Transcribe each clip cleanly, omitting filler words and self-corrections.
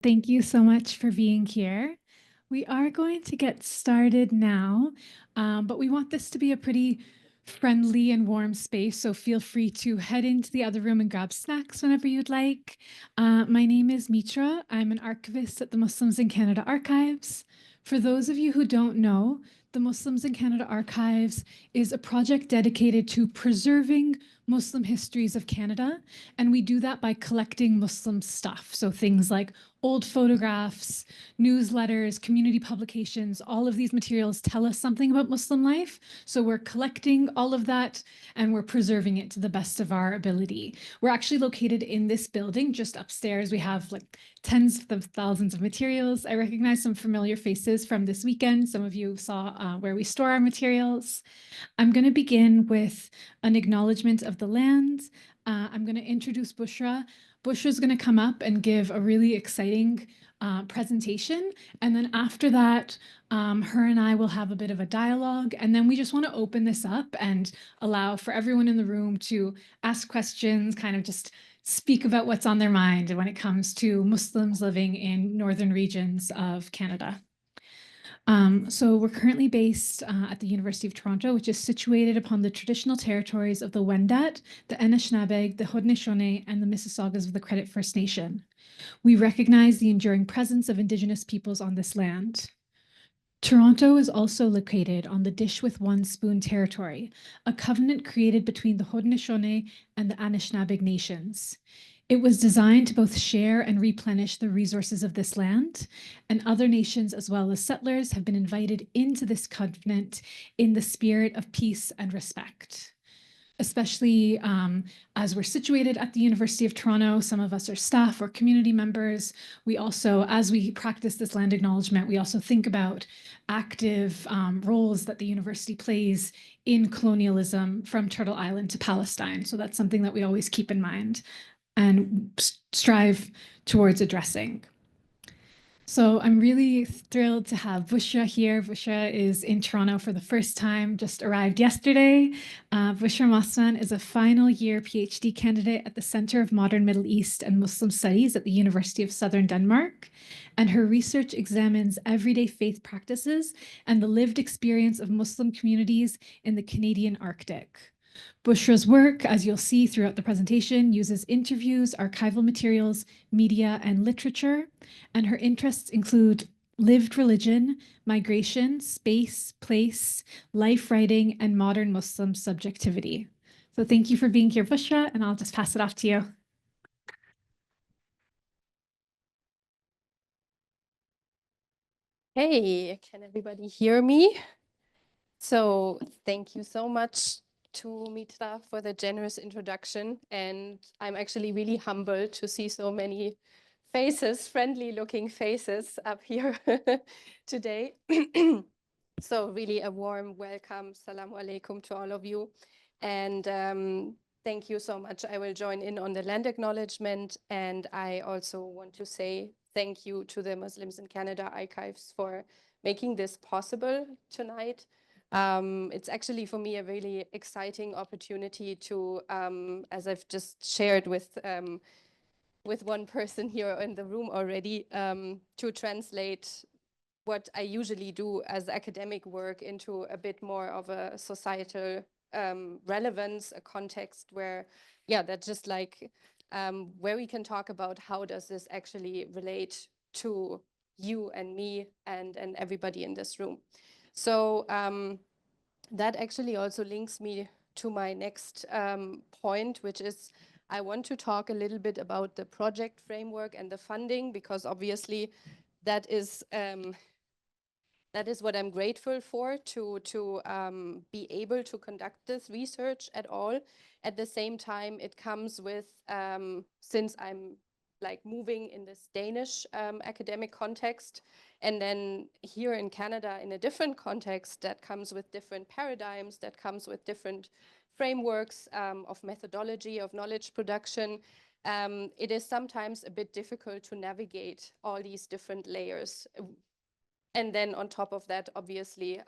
Thank you so much for being here. We are going to get started now, but we want this to be a pretty friendly and warm space, so feel free to head into the other room and grab snacks whenever you'd like. My name is Mitra. I'm an archivist at the Muslims in Canada Archives. For those of you who don't know, the Muslims in Canada Archives is a project dedicated to preserving Muslim histories of Canada, and we do that by collecting Muslim stuff. So things like old photographs, newsletters, community publications, all of these materials tell us something about Muslim life. So we're collecting all of that and we're preserving it to the best of our ability. We're actually located in this building just upstairs. We have like tens of thousands of materials. I recognize some familiar faces from this weekend. Some of you saw where we store our materials. I'm going to begin with an acknowledgement of the land. I'm going to introduce Bushra. Bushra is going to come up and give a really exciting presentation. And then after that, her and I will have a bit of a dialogue. And then we just want to open this up and allow for everyone in the room to ask questions, kind of just speak about what's on their mind when it comes to Muslims living in northern regions of Canada. So we're currently based at the University of Toronto, which is situated upon the traditional territories of the Wendat, the Anishinaabe, the Haudenosaunee, and the Mississaugas of the Credit First Nation. We recognize the enduring presence of Indigenous peoples on this land. Toronto is also located on the Dish with One Spoon territory, a covenant created between the Haudenosaunee and the Anishinaabe nations. It was designed to both share and replenish the resources of this land, and other nations as well as settlers have been invited into this covenant in the spirit of peace and respect. Especially as we're situated at the University of Toronto, some of us are staff or community members. We also, as we practice this land acknowledgement, we also think about active roles that the university plays in colonialism from Turtle Island to Palestine. So that's something that we always keep in mind and strive towards addressing. So I'm really thrilled to have Bushra here. Bushra is in Toronto for the first time, just arrived yesterday. Bushra Masman is a final year PhD candidate at the Center of Modern Middle East and Muslim Studies at the University of Southern Denmark. And her research examines everyday faith practices and the lived experience of Muslim communities in the Canadian Arctic. Bushra's work, as you'll see throughout the presentation, uses interviews, archival materials, media, and literature, and her interests include lived religion, migration, space, place, life writing, and modern Muslim subjectivity. So thank you for being here, Bushra, and I'll just pass it off to you. Hey, can everybody hear me? So thank you so much to Mitra for the generous introduction. And I'm actually really humbled to see so many faces, friendly looking faces up here today. So really a warm welcome. Assalamu alaikum to all of you. And thank you so much. I will join in on the land acknowledgement. And I also want to say thank you to the Muslims in Canada Archives for making this possible tonight. It's actually for me a really exciting opportunity to, as I've just shared with one person here in the room already, to translate what I usually do as academic work into a bit more of a societal relevance, a context where, yeah, that's just like where we can talk about how does this actually relate to you and me and everybody in this room. So that actually also links me to my next point, which is I want to talk a little bit about the project framework and the funding, because obviously that is what I'm grateful for, to be able to conduct this research at all. At the same time, it comes with, since I'm like moving in this Danish academic context, and then here in Canada in a different context that comes with different paradigms, that comes with different frameworks of methodology, of knowledge production, it is sometimes a bit difficult to navigate all these different layers. And then on top of that, obviously,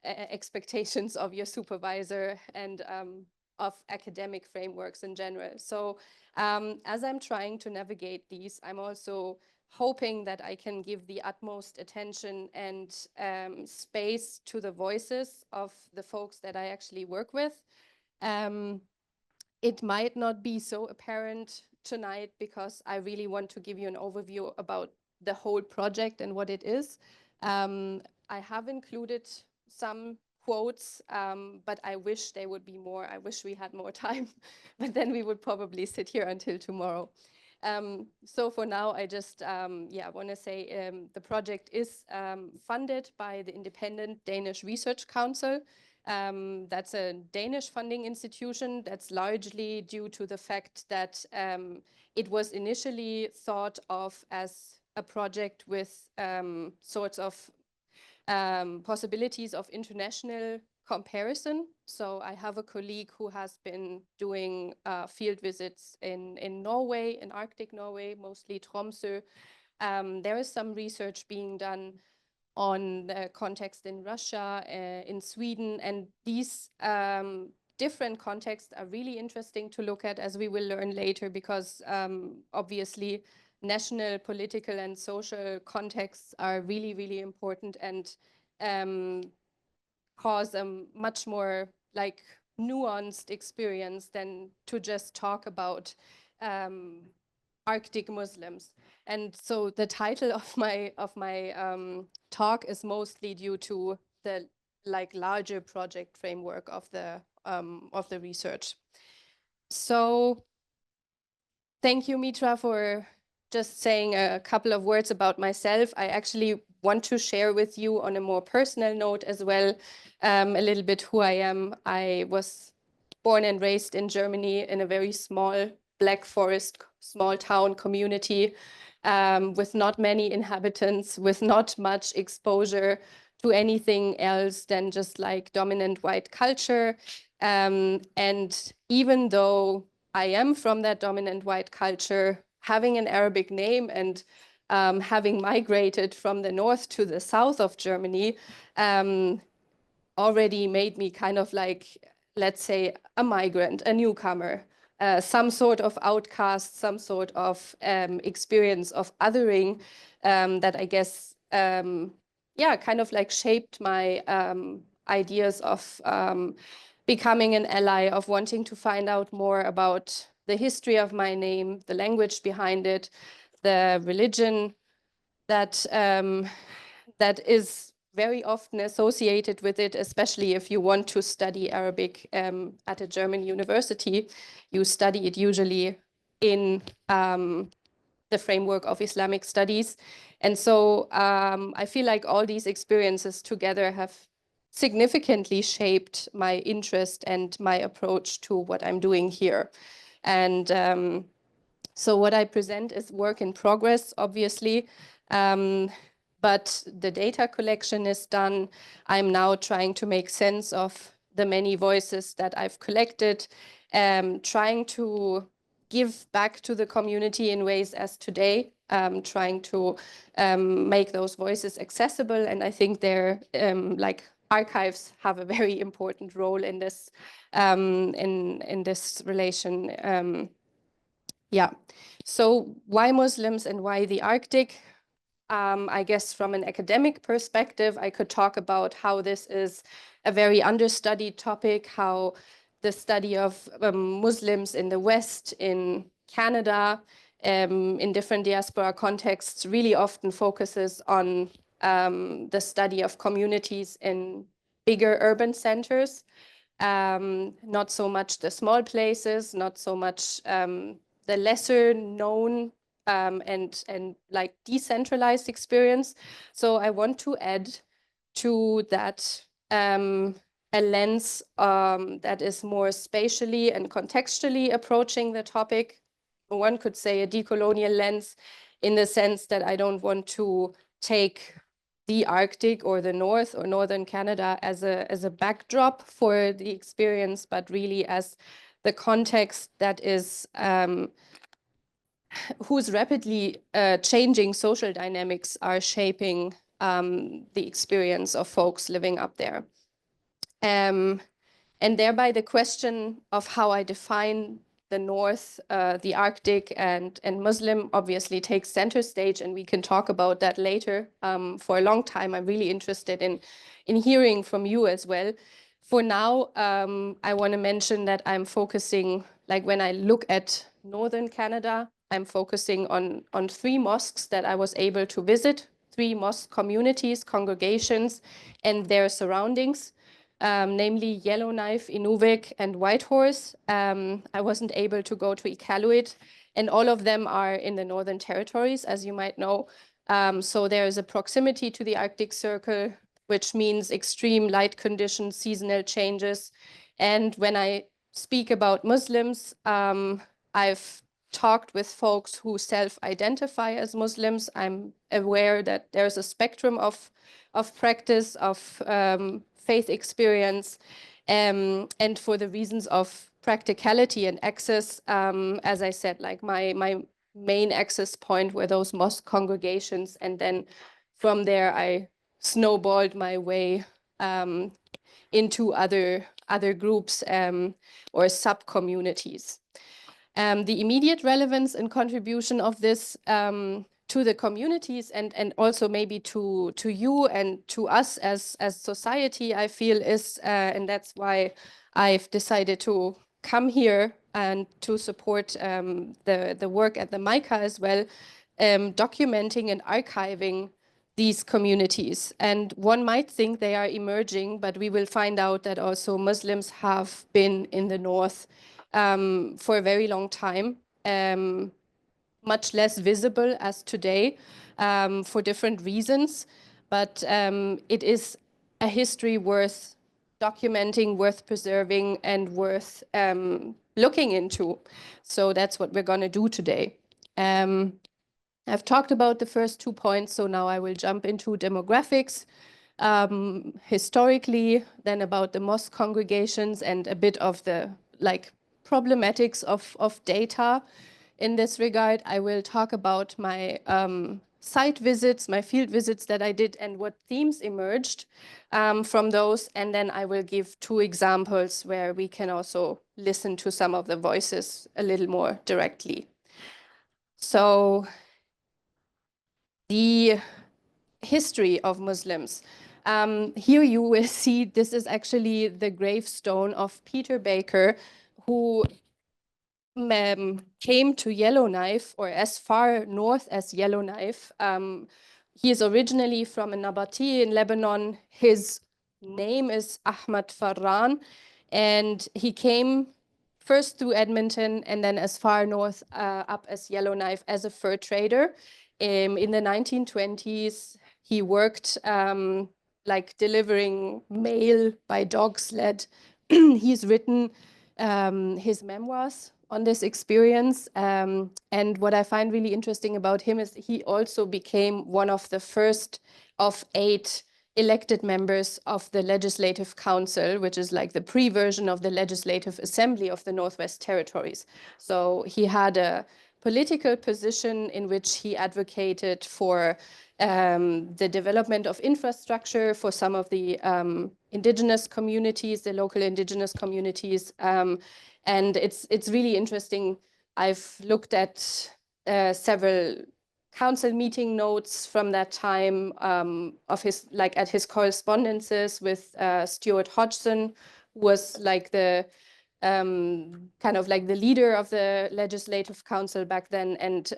expectations of your supervisor and of academic frameworks in general. So as I'm trying to navigate these, I'm also hoping that I can give the utmost attention and space to the voices of the folks that I actually work with. It might not be so apparent tonight because I really want to give you an overview about the whole project and what it is. I have included some quotes, but I wish they would be more. I wish we had more time, but then we would probably sit here until tomorrow. So for now, I just want to say the project is funded by the Independent Danish Research Council. That's a Danish funding institution that's largely due to the fact that it was initially thought of as a project with sorts of possibilities of international comparison. So I have a colleague who has been doing field visits in Norway, in Arctic Norway, mostly Tromsø. There is some research being done on the context in Russia, in Sweden, and these different contexts are really interesting to look at, as we will learn later, because obviously national, political, and social contexts are really, really important and cause a much more like nuanced experience than to just talk about Arctic Muslims. And so the title of my talk is mostly due to the like larger project framework of the research. So thank you, Mitra, for just saying a couple of words about myself. I actually want to share with you on a more personal note as well, a little bit who I am. I was born and raised in Germany in a very small Black Forest, small town community with not many inhabitants, with not much exposure to anything else than just like dominant white culture. And even though I am from that dominant white culture, having an Arabic name and having migrated from the north to the south of Germany already made me kind of like, let's say, a migrant, a newcomer, some sort of outcast, some sort of experience of othering that I guess, kind of like shaped my ideas of becoming an ally, of wanting to find out more about the history of my name, the language behind it, the religion that that is very often associated with it, especially if you want to study Arabic at a German university. You study it usually in the framework of Islamic studies. And so I feel like all these experiences together have significantly shaped my interest and my approach to what I'm doing here. And so what I present is work in progress, obviously, but the data collection is done. I'm now trying to make sense of the many voices that I've collected, trying to give back to the community in ways as today, trying to make those voices accessible. And I think they're like archives have a very important role in this in this relation. Yeah. So why Muslims and why the Arctic? I guess from an academic perspective, I could talk about how this is a very understudied topic, how the study of Muslims in the West, in Canada, in different diaspora contexts really often focuses on the study of communities in bigger urban centers. Not so much the small places, not so much the lesser known and like decentralized experience. So I want to add to that a lens that is more spatially and contextually approaching the topic. One could say a decolonial lens, in the sense that I don't want to take the Arctic or the North or Northern Canada as a backdrop for the experience, but really as the context that is whose rapidly changing social dynamics are shaping the experience of folks living up there. And thereby the question of how I define the North, the Arctic, and Muslim obviously takes center stage, and we can talk about that later. For a long time, I'm really interested in hearing from you as well. For now, I want to mention that I'm focusing, like when I look at Northern Canada, I'm focusing on 3 mosques that I was able to visit, 3 mosque communities, congregations, and their surroundings. Namely Yellowknife, Inuvik, and Whitehorse. I wasn't able to go to Iqaluit, and all of them are in the Northern Territories, as you might know. So there is a proximity to the Arctic Circle, which means extreme light conditions, seasonal changes. And when I speak about Muslims, I've talked with folks who self-identify as Muslims. I'm aware that there's a spectrum of practice, of faith experience, and for the reasons of practicality and access, as I said, like my main access point were those mosque congregations, and then from there I snowballed my way into other groups or sub-communities. The immediate relevance and contribution of this to the communities and also maybe to you and to us as society, I feel is, and that's why I've decided to come here and to support the work at the MICA as well, documenting and archiving these communities. And one might think they are emerging, but we will find out that also Muslims have been in the North for a very long time, much less visible as today for different reasons. But it is a history worth documenting, worth preserving, and worth looking into. So that's what we're going to do today. I've talked about the first 2 points, so now I will jump into demographics. Historically, then about the mosque congregations and a bit of the problematics of data. In this regard, I will talk about my site visits, my field visits that I did, and what themes emerged from those. And then I will give 2 examples where we can also listen to some of the voices a little more directly. So the history of Muslims. Here you will see this is actually the gravestone of Peter Baker, who came to Yellowknife, or as far north as Yellowknife. He is originally from a Nabati in Lebanon. His name is Ahmad Farran, and he came first through Edmonton and then as far north up as Yellowknife as a fur trader. In the 1920s, he worked like delivering mail by dog sled. He's written his memoirs on this experience. And what I find really interesting about him is he also became one of the first of 8 elected members of the Legislative Council, which is like the pre-version of the Legislative Assembly of the Northwest Territories. So he had a political position in which he advocated for the development of infrastructure for some of the indigenous communities, the local indigenous communities. And it's really interesting. I've looked at several council meeting notes from that time of his, like at his correspondences with Stuart Hodgson, who was like the kind of like the leader of the Legislative Council back then. And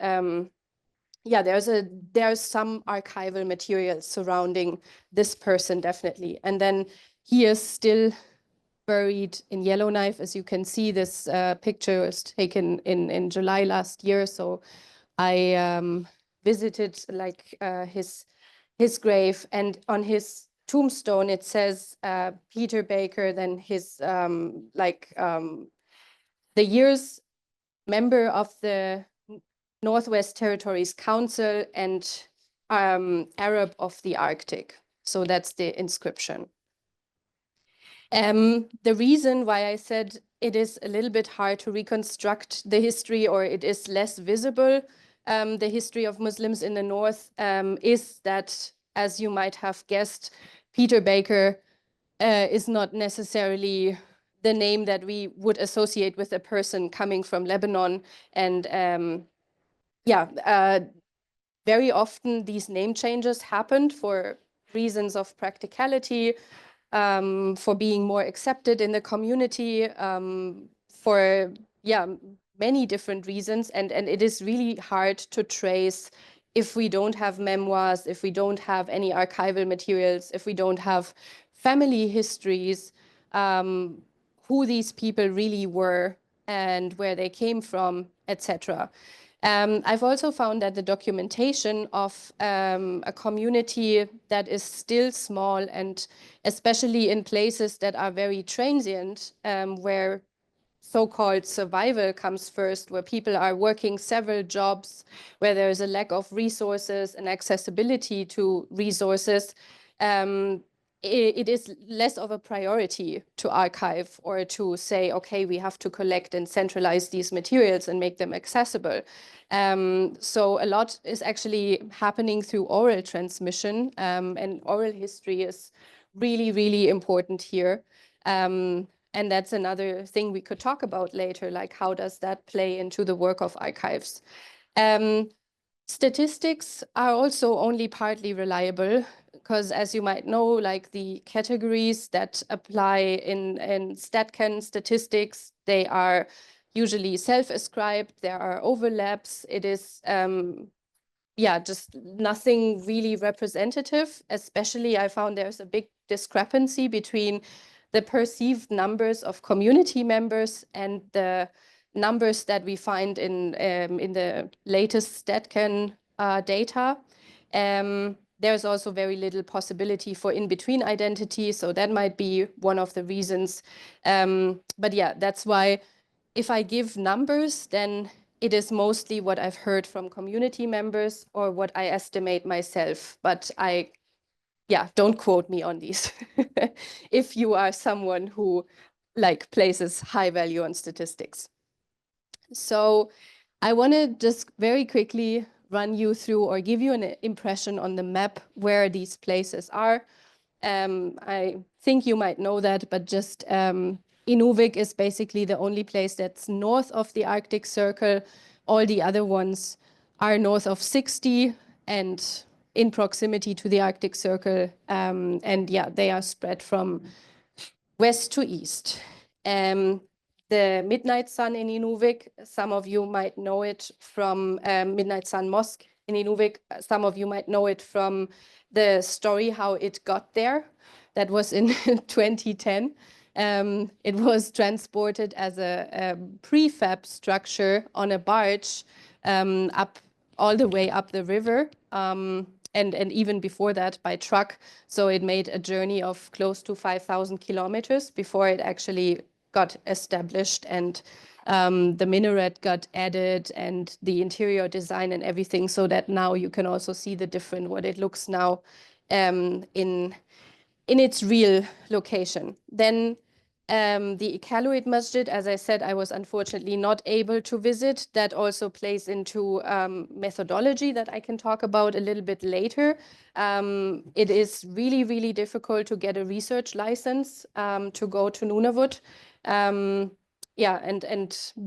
yeah, there's some archival material surrounding this person, definitely. And then he is still buried in Yellowknife. As you can see, this picture was taken in July last year. So I visited like his grave, and on his tombstone it says Peter Baker, then his the years member of the Northwest Territories Council and Arab of the Arctic. So that's the inscription. The reason why I said it is a little bit hard to reconstruct the history, or it is less visible, the history of Muslims in the North, is that, as you might have guessed, Peter Baker is not necessarily the name that we would associate with a person coming from Lebanon. And very often these name changes happened for reasons of practicality, for being more accepted in the community, for many different reasons. And it is really hard to trace if we don't have memoirs, if we don't have any archival materials, if we don't have family histories, who these people really were and where they came from, etc. I've also found that the documentation of a community that is still small, and especially in places that are very transient, where so-called survival comes first, where people are working several jobs, where there is a lack of resources and accessibility to resources, it is less of a priority to archive or to say, okay, we have to collect and centralize these materials and make them accessible. So a lot is actually happening through oral transmission, and oral history is really, really important here. And that's another thing we could talk about later, like how does that play into the work of archives? Statistics are also only partly reliable because, as you might know, like the categories that apply in StatCan statistics, they are usually self-ascribed, there are overlaps. It is just nothing really representative. Especially, I found there's a big discrepancy between the perceived numbers of community members and the numbers that we find in the latest StatCan data. There's also very little possibility for in-between identity, so that might be one of the reasons. But yeah, that's why if I give numbers, then it is mostly what I've heard from community members or what I estimate myself. But don't quote me on these. If you are someone who places high value on statistics. So I want to just very quickly run you through or give you an impression on the map where these places are. I think you might know that, but just Inuvik is basically the only place that's north of the Arctic Circle. All the other ones are north of 60 and in proximity to the Arctic Circle. And yeah, they are spread from west to east. The Midnight Sun in Inuvik, some of you might know it from Midnight Sun Mosque in Inuvik. Some of you might know it from the story how it got there. That was in 2010. It was transported as a prefab structure on a barge up all the way up the river, and even before that by truck. So it made a journey of close to 5,000 kilometers before it actually got established, and the minaret got added and the interior design and everything, so that now you can also see the different what it looks now in its real location. Then the Iqaluit Masjid, as I said, I was unfortunately not able to visit. That also plays into methodology that I can talk about a little bit later. It is really, really difficult to get a research license to go to Nunavut. And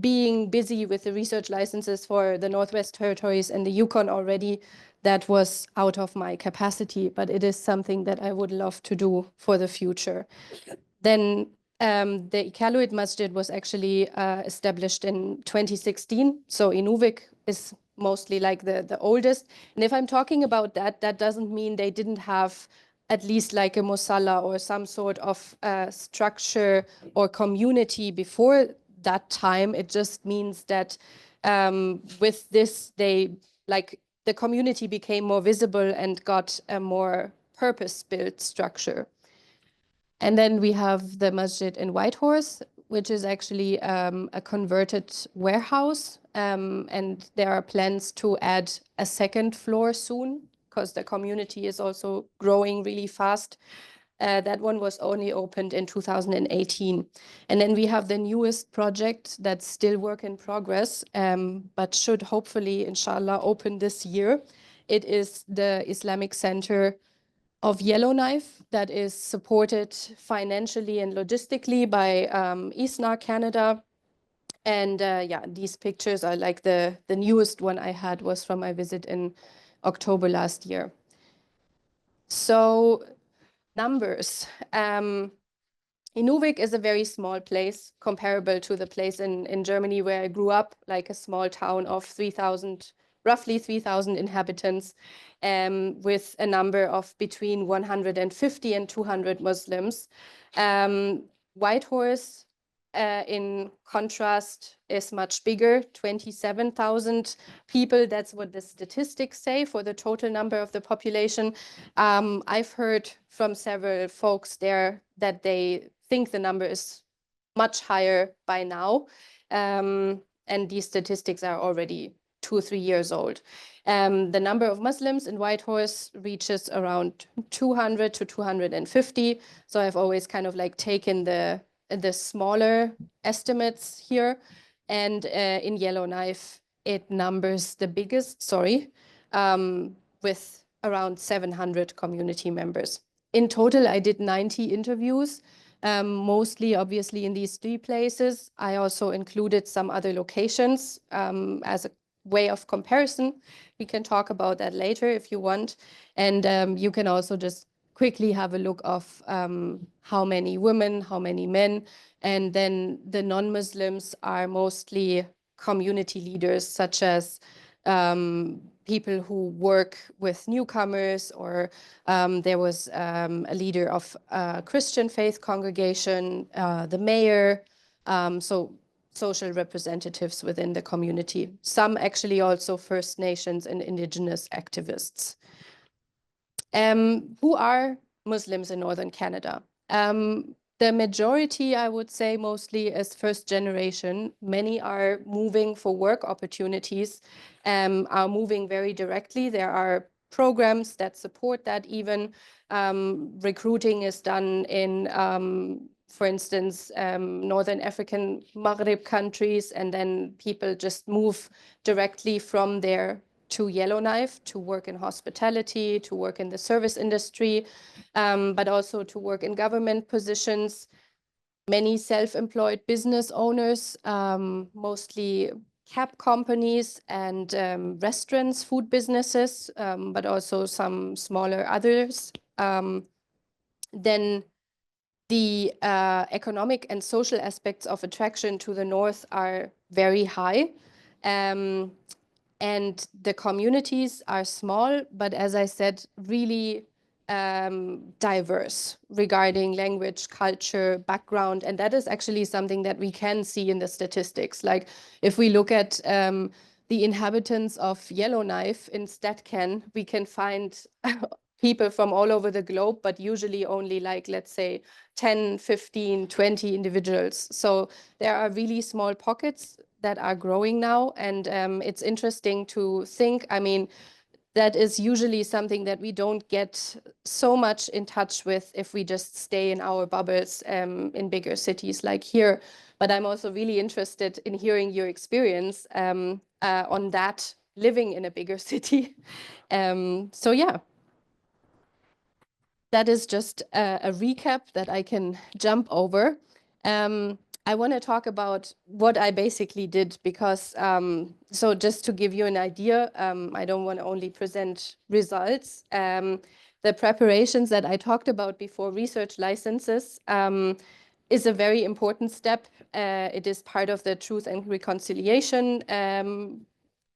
being busy with the research licenses for the Northwest Territories and the Yukon already, that was out of my capacity, but it is something that I would love to do for the future. Then the Iqaluit Masjid was actually established in 2016. So Inuvik is mostly like the oldest. And if I'm talking about that, that doesn't mean they didn't have at least like a musalla or some sort of structure or community before that time. It just means that with this, the community became more visible and got a more purpose-built structure. And then we have the masjid in Whitehorse, which is actually a converted warehouse. And there are plans to add a second floor soon because the community is also growing really fast. That one was only opened in 2018. And then we have the newest project that's still work in progress, but should hopefully, inshallah, open this year. It is the Islamic Center of Yellowknife that is supported financially and logistically by ISNA Canada. And yeah, these pictures are like the newest one I had was from my visit in October last year. So numbers. Inuvik is a very small place comparable to the place in Germany where I grew up, like a small town of 3,000, roughly 3,000 inhabitants, with a number of between 150 and 200 Muslims. Whitehorse, in contrast, is much bigger, 27,000 people. That's what the statistics say for the total number of the population. I've heard from several folks there that they think the number is much higher by now. And these statistics are already 2 or 3 years old. The number of Muslims in Whitehorse reaches around 200 to 250. So I've always kind of like taken the smaller estimates here. And in Yellowknife, it numbers the biggest, with around 700 community members. In total, I did 90 interviews, mostly obviously in these 3 places. I also included some other locations as a way of comparison. We can talk about that later if you want. And you can also just quickly have a look of how many women, how many men, and then the non-Muslims are mostly community leaders, such as people who work with newcomers, or there was a leader of a Christian faith congregation, the mayor, so social representatives within the community. Some actually also First Nations and indigenous activists. Who are Muslims in Northern Canada? The majority, I would say, mostly is first generation. Many are moving for work opportunities, are moving very directly. There are programs that support that even. Recruiting is done in, for instance, Northern African Maghreb countries, and then people just move directly from there to Yellowknife to work in hospitality, to work in the service industry, but also to work in government positions. Many self-employed business owners, mostly cab companies and restaurants, food businesses, but also some smaller others. Then the economic and social aspects of attraction to the north are very high. And the communities are small, but as I said, really diverse regarding language, culture, background. And that is actually something that we can see in the statistics. Like if we look at the inhabitants of Yellowknife in StatCan, we can find people from all over the globe, but usually only like, let's say, 10, 15, 20 individuals. So there are really small pockets that are growing now. And it's interesting to think, I mean, that is usually something that we don't get so much in touch with if we just stay in our bubbles in bigger cities like here. But I'm also really interested in hearing your experience on that, living in a bigger city. So yeah, that is just a recap that I can jump over. I want to talk about what I basically did because, so just to give you an idea, I don't want to only present results. The preparations that I talked about before, research licenses, is a very important step. It is part of the Truth and Reconciliation, and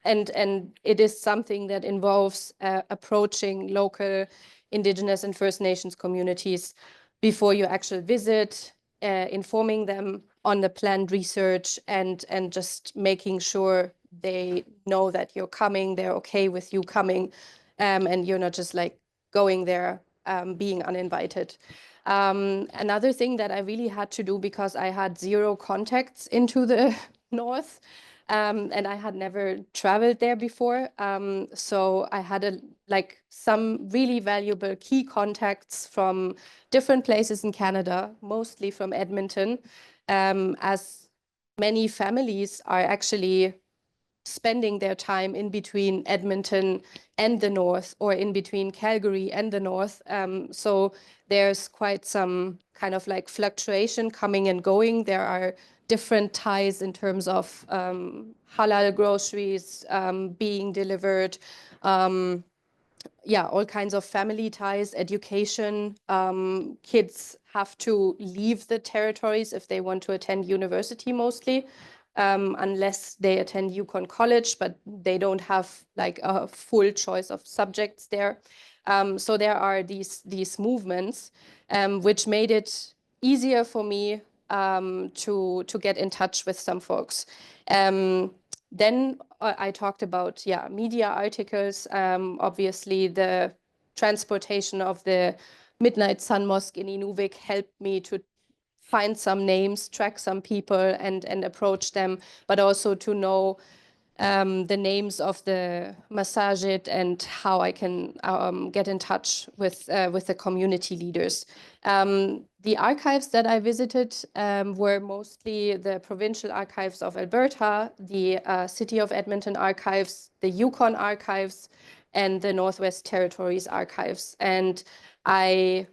it is something that involves approaching local Indigenous and First Nations communities before you actually visit, informing them on the planned research, and just making sure they know that you're coming, they're okay with you coming, and you're not just like going there being uninvited. Another thing that I really had to do, because I had 0 contacts into the north, and I had never traveled there before. So I had some really valuable key contacts from different places in Canada, mostly from Edmonton, as many families are actually spending their time in between Edmonton and the north, or in between Calgary and the north. So there's quite some kind of like fluctuation coming and going. There are different ties in terms of halal groceries being delivered. Yeah, all kinds of family ties, education. Kids have to leave the territories if they want to attend university mostly, unless they attend Yukon College, but they don't have like a full choice of subjects there. So there are these movements, which made it easier for me to get in touch with some folks. Then I talked about, yeah, media articles. Obviously, the transportation of the Midnight Sun Mosque in Inuvik helped me to find some names, track some people, and approach them, but also to know the names of the masajid and how I can get in touch with the community leaders. The archives that I visited were mostly the provincial archives of Alberta, the City of Edmonton archives, the Yukon archives, and the Northwest Territories archives. And I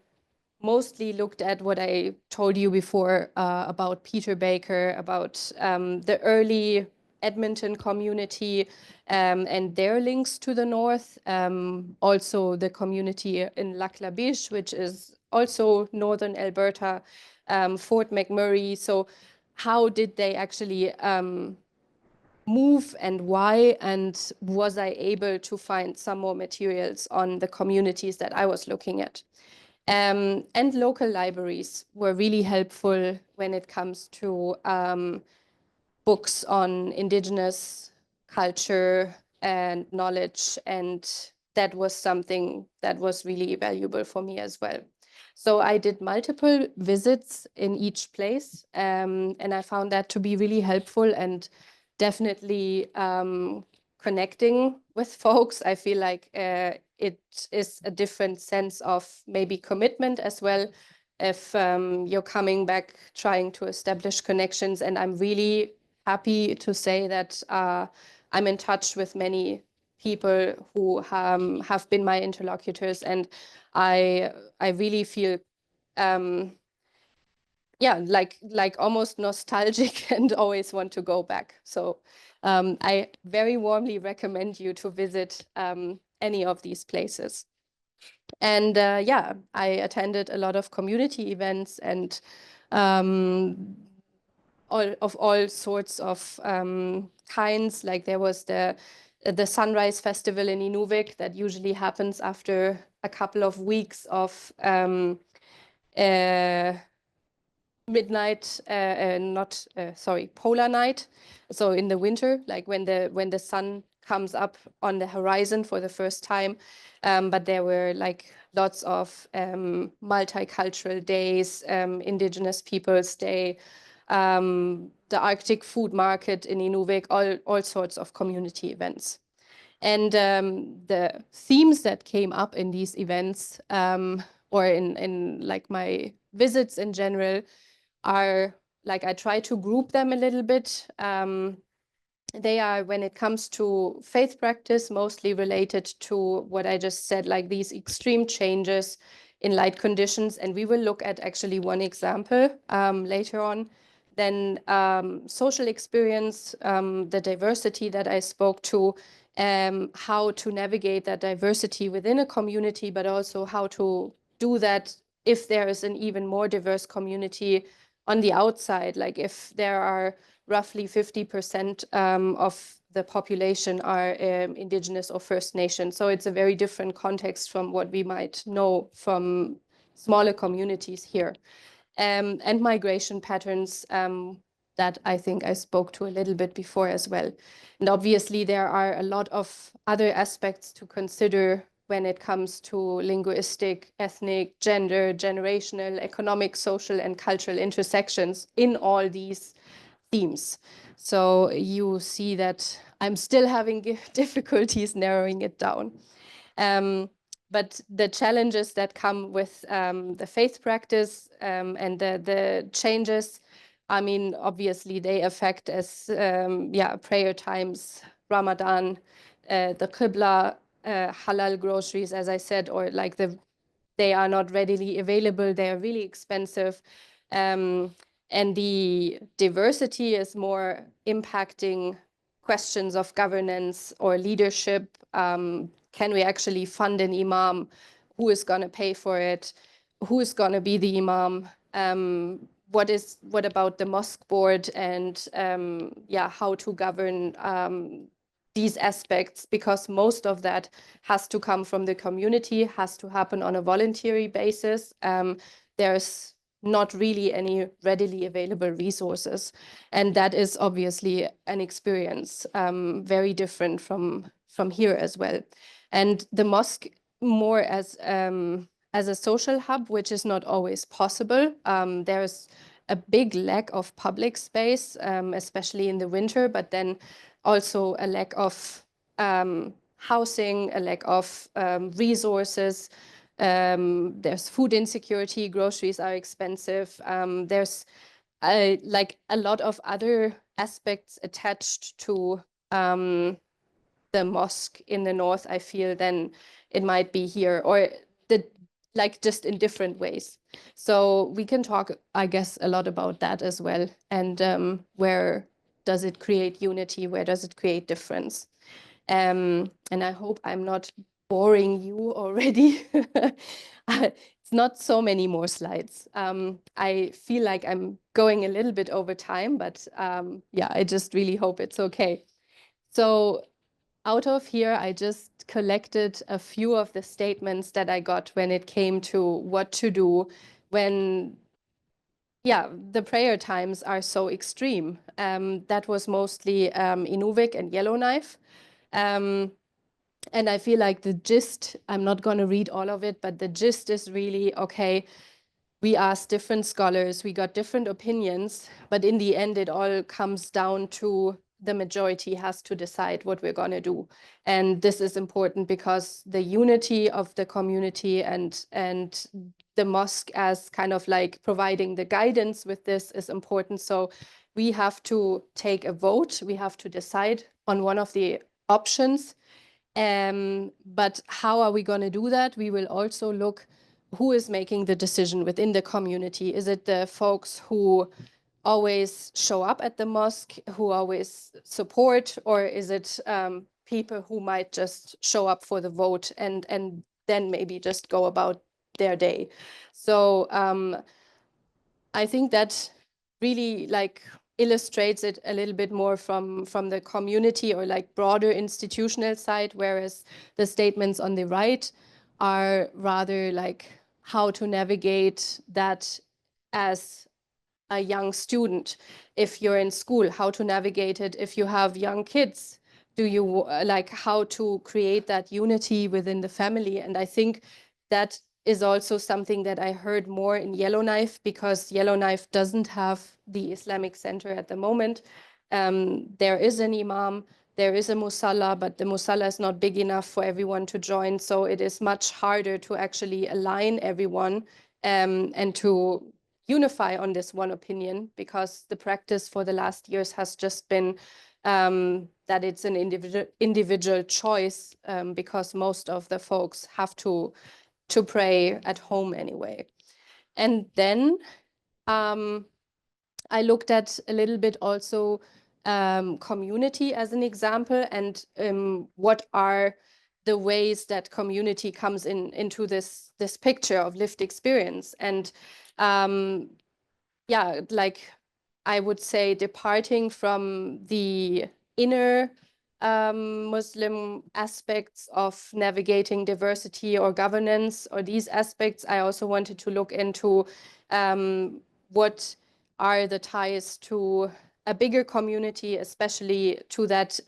mostly looked at what I told you before about Peter Baker, about the early Edmonton community and their links to the north. Also the community in Lac La Biche, which is also northern Alberta, Fort McMurray. So how did they actually move and why? And was I able to find some more materials on the communities that I was looking at? And local libraries were really helpful when it comes to books on Indigenous culture and knowledge. And that was something that was really valuable for me as well. So I did multiple visits in each place, and I found that to be really helpful and definitely connecting with folks. I feel like it is a different sense of maybe commitment as well if you're coming back trying to establish connections. And I'm really happy to say that I'm in touch with many people who have been my interlocutors, and I really feel yeah, like almost nostalgic and always want to go back. So I very warmly recommend you to visit any of these places. And yeah, I attended a lot of community events and all sorts of kinds. Like there was the Sunrise Festival in Inuvik that usually happens after a couple of weeks of midnight, not sorry, polar night. So in the winter, like when the sun comes up on the horizon for the first time. But there were like lots of multicultural days, Indigenous Peoples Day, the Arctic Food Market in Inuvik, all sorts of community events. And the themes that came up in these events, or in like my visits in general, are like I try to group them a little bit. They are, when it comes to faith practice, mostly related to what I just said, like these extreme changes in light conditions. And we will look at actually one example later on. Then social experience, the diversity that I spoke to, how to navigate that diversity within a community, but also how to do that if there is an even more diverse community on the outside. Like if there are roughly 50% of the population are Indigenous or First Nation. So it's a very different context from what we might know from smaller communities here. And migration patterns that I think I spoke to a little bit before as well. And obviously there are a lot of other aspects to consider when it comes to linguistic, ethnic, gender, generational, economic, social, and cultural intersections in all these themes. So you see that I'm still having difficulties narrowing it down. But the challenges that come with the faith practice and the changes, I mean, obviously they affect as, yeah, prayer times Ramadan, the Qibla, halal groceries, as I said, or like they are not readily available. They are really expensive. And the diversity is more impacting questions of governance or leadership. Can we actually fund an imam? Who is going to pay for it? Who is going to be the imam? What about the mosque board and yeah, how to govern these aspects, because most of that has to come from the community, has to happen on a voluntary basis. There's not really any readily available resources. And that is obviously an experience very different from here as well. And the mosque more as a social hub, which is not always possible. There's a big lack of public space, especially in the winter, but then also a lack of housing, a lack of resources. There's food insecurity, groceries are expensive. There's like a lot of other aspects attached to the mosque in the north, I feel, than it might be here, or like just in different ways. So we can talk, I guess, a lot about that as well. And where does it create unity? Where does it create difference? And I hope I'm not boring you already. It's not so many more slides. I feel like I'm going a little bit over time, but yeah, I just really hope it's okay. So out of here, I just collected a few of the statements that I got when it came to what to do when, yeah, the prayer times are so extreme. That was mostly Inuvik and Yellowknife. And I feel like the gist, I'm not going to read all of it, but the gist is really, okay, we asked different scholars, we got different opinions, but in the end, it all comes down to the majority has to decide what we're going to do. And this is important because the unity of the community and the mosque as kind of like providing the guidance with this is important. So we have to take a vote. We have to decide on one of the options. But how are we going to do that? We will also look who is making the decision within the community. Is it the folks who always show up at the mosque, who always support, or is it people who might just show up for the vote and then maybe just go about their day? So I think that really like illustrates it a little bit more from the community or like broader institutional side, whereas the statements on the right are rather like how to navigate that as a young student. If you're in school, how to navigate it. If you have young kids, do you like how to create that unity within the family? And I think that is also something that I heard more in Yellowknife, because Yellowknife doesn't have the Islamic Center at the moment. There is an imam, there is a musalla, but the musalla is not big enough for everyone to join. So it is much harder to actually align everyone and to unify on this one opinion, because the practice for the last years has just been that it's an individual choice, because most of the folks have to pray at home anyway. And then I looked at a little bit also community as an example, and what are the ways that community comes into this picture of lived experience. And yeah, like I would say departing from the inner Muslim aspects of navigating diversity or governance or these aspects, I also wanted to look into what are the ties to a bigger community, especially to that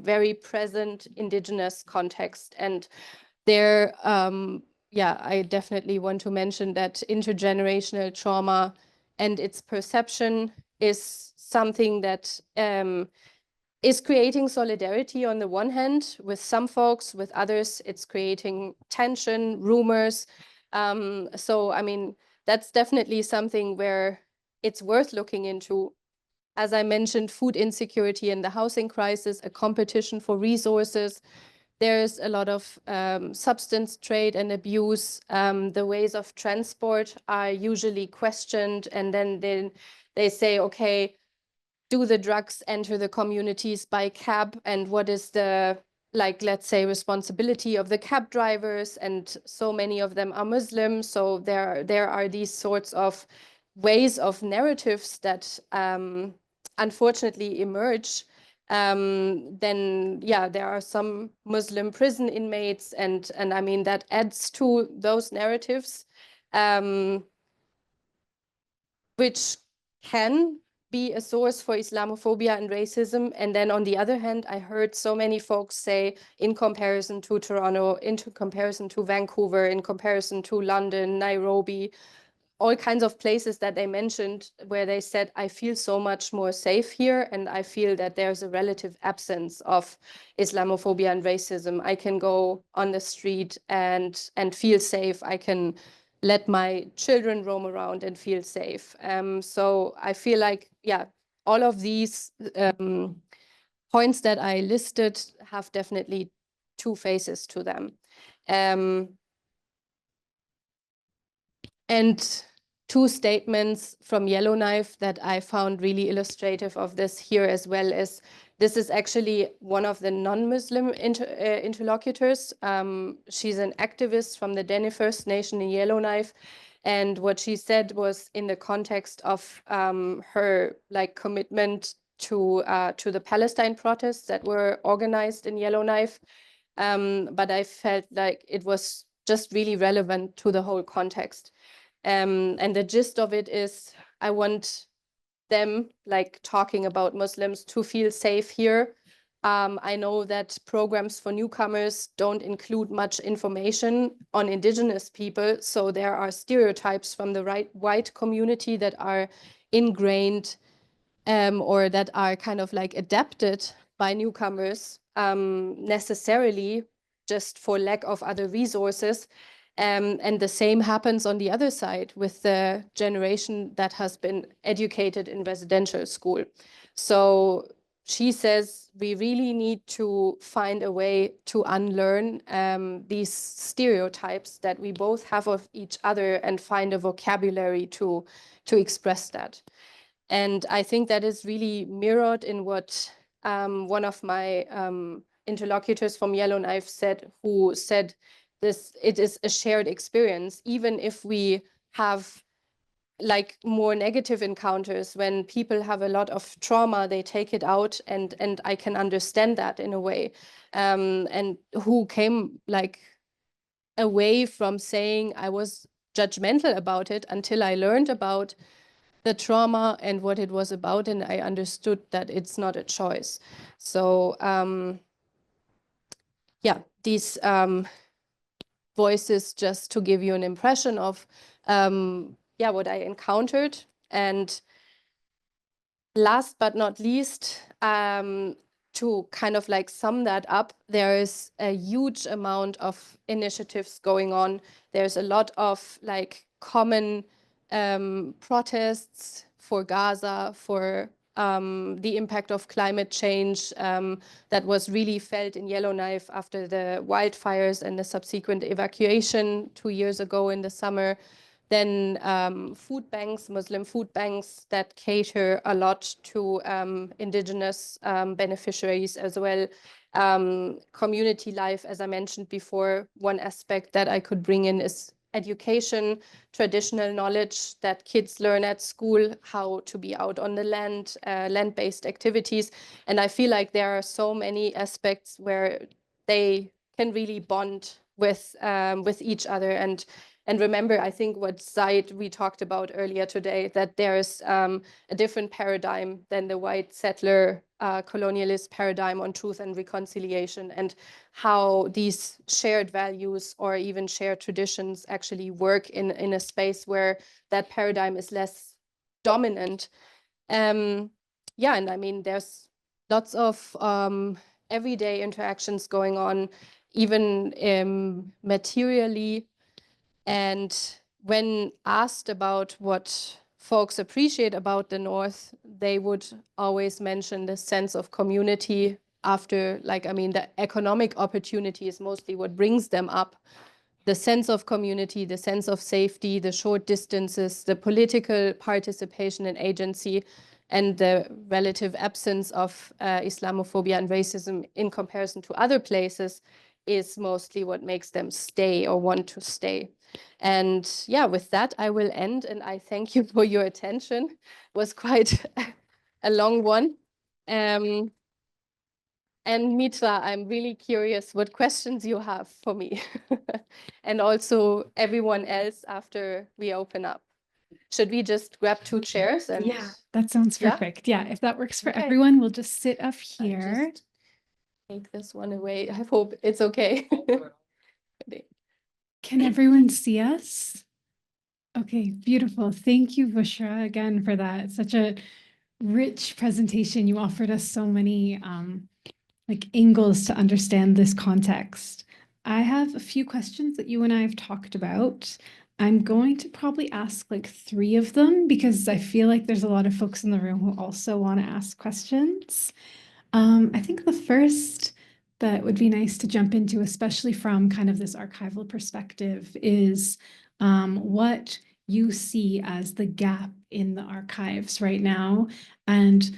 very present indigenous context. And there, yeah, I definitely want to mention that intergenerational trauma and its perception is something that is creating solidarity on the one hand with some folks, with others it's creating tension, rumors. So I mean, that's definitely something where it's worth looking into. as I mentioned, food insecurity and the housing crisis, a competition for resources. There's a lot of substance trade and abuse. The ways of transport are usually questioned, and then they say, okay, do the drugs enter the communities by cab, and what is the, like, let's say, responsibility of the cab drivers? And so many of them are Muslim, so there are these sorts of ways of narratives that unfortunately emerge. Then yeah, there are some Muslim prison inmates, and I mean that adds to those narratives, which can be a source for Islamophobia and racism. And then on the other hand, I heard so many folks say, in comparison to Toronto, in comparison to Vancouver, in comparison to London, Nairobi, all kinds of places that they mentioned where they said, I feel so much more safe here, and I feel that there's a relative absence of Islamophobia and racism. I can go on the street and feel safe. I can let my children roam around and feel safe. So I feel like, yeah, all of these points that I listed have definitely two faces to them. And two statements from Yellowknife that I found really illustrative of this here as well is, this is actually one of the non-Muslim interlocutors. She's an activist from the Dene First Nation in Yellowknife. And what she said was in the context of her like commitment to the Palestine protests that were organized in Yellowknife. But I felt like it was just really relevant to the whole context. And the gist of it is, I want them, like talking about Muslims, to feel safe here. I know that programs for newcomers don't include much information on Indigenous people, so there are stereotypes from the white community that are ingrained or that are kind of like adapted by newcomers necessarily just for lack of other resources. And the same happens on the other side with the generation that has been educated in residential school. So she says we really need to find a way to unlearn these stereotypes that we both have of each other and find a vocabulary to express that. And I think that is really mirrored in what one of my interlocutors from Yellowknife said, who said this, it is a shared experience, even if we have like more negative encounters. When people have a lot of trauma, they take it out, and I can understand that in a way. And who came like away from saying I was judgmental about it until I learned about the trauma and what it was about, and I understood that it's not a choice. So yeah, these voices, just to give you an impression of yeah, what I encountered. And last but not least, to kind of like sum that up, there is a huge amount of initiatives going on. There's a lot of like common protests for Gaza, for the impact of climate change that was really felt in Yellowknife after the wildfires and the subsequent evacuation 2 years ago in the summer. Then food banks, Muslim food banks that cater a lot to indigenous beneficiaries as well. Community life, as I mentioned before, one aspect that I could bring in is education, traditional knowledge that kids learn at school, how to be out on the land, land-based activities. And I feel like there are so many aspects where they can really bond with each other. And remember, I think what Zaid we talked about earlier today, that there is a different paradigm than the white settler colonialist paradigm on truth and reconciliation, and how these shared values or even shared traditions actually work in a space where that paradigm is less dominant. Yeah, and I mean, there's lots of everyday interactions going on, even materially. And when asked about what folks appreciate about the North, they would always mention the sense of community after, like, I mean, the economic opportunity is mostly what brings them up. The sense of community, the sense of safety, the short distances, the political participation and agency, and the relative absence of Islamophobia and racism in comparison to other places is mostly what makes them stay or want to stay. And yeah, with that, I will end, and I thank you for your attention. It was quite a long one. And Mitra, I'm really curious what questions you have for me and also everyone else after we open up. Should we just grab two chairs and Yeah, that sounds yeah? perfect. Yeah, if that works for Okay. everyone, we'll just sit up I here. just take this one away. I hope it's okay. Can everyone see us? Okay, beautiful. Thank you, Bushra, again for that. Such a rich presentation. You offered us so many like angles to understand this context. I have a few questions that you and I have talked about. I'm going to probably ask like 3 of them because I feel like there's a lot of folks in the room who also want to ask questions. I think the first that would be nice to jump into, especially from kind of this archival perspective, is what you see as the gap in the archives right now and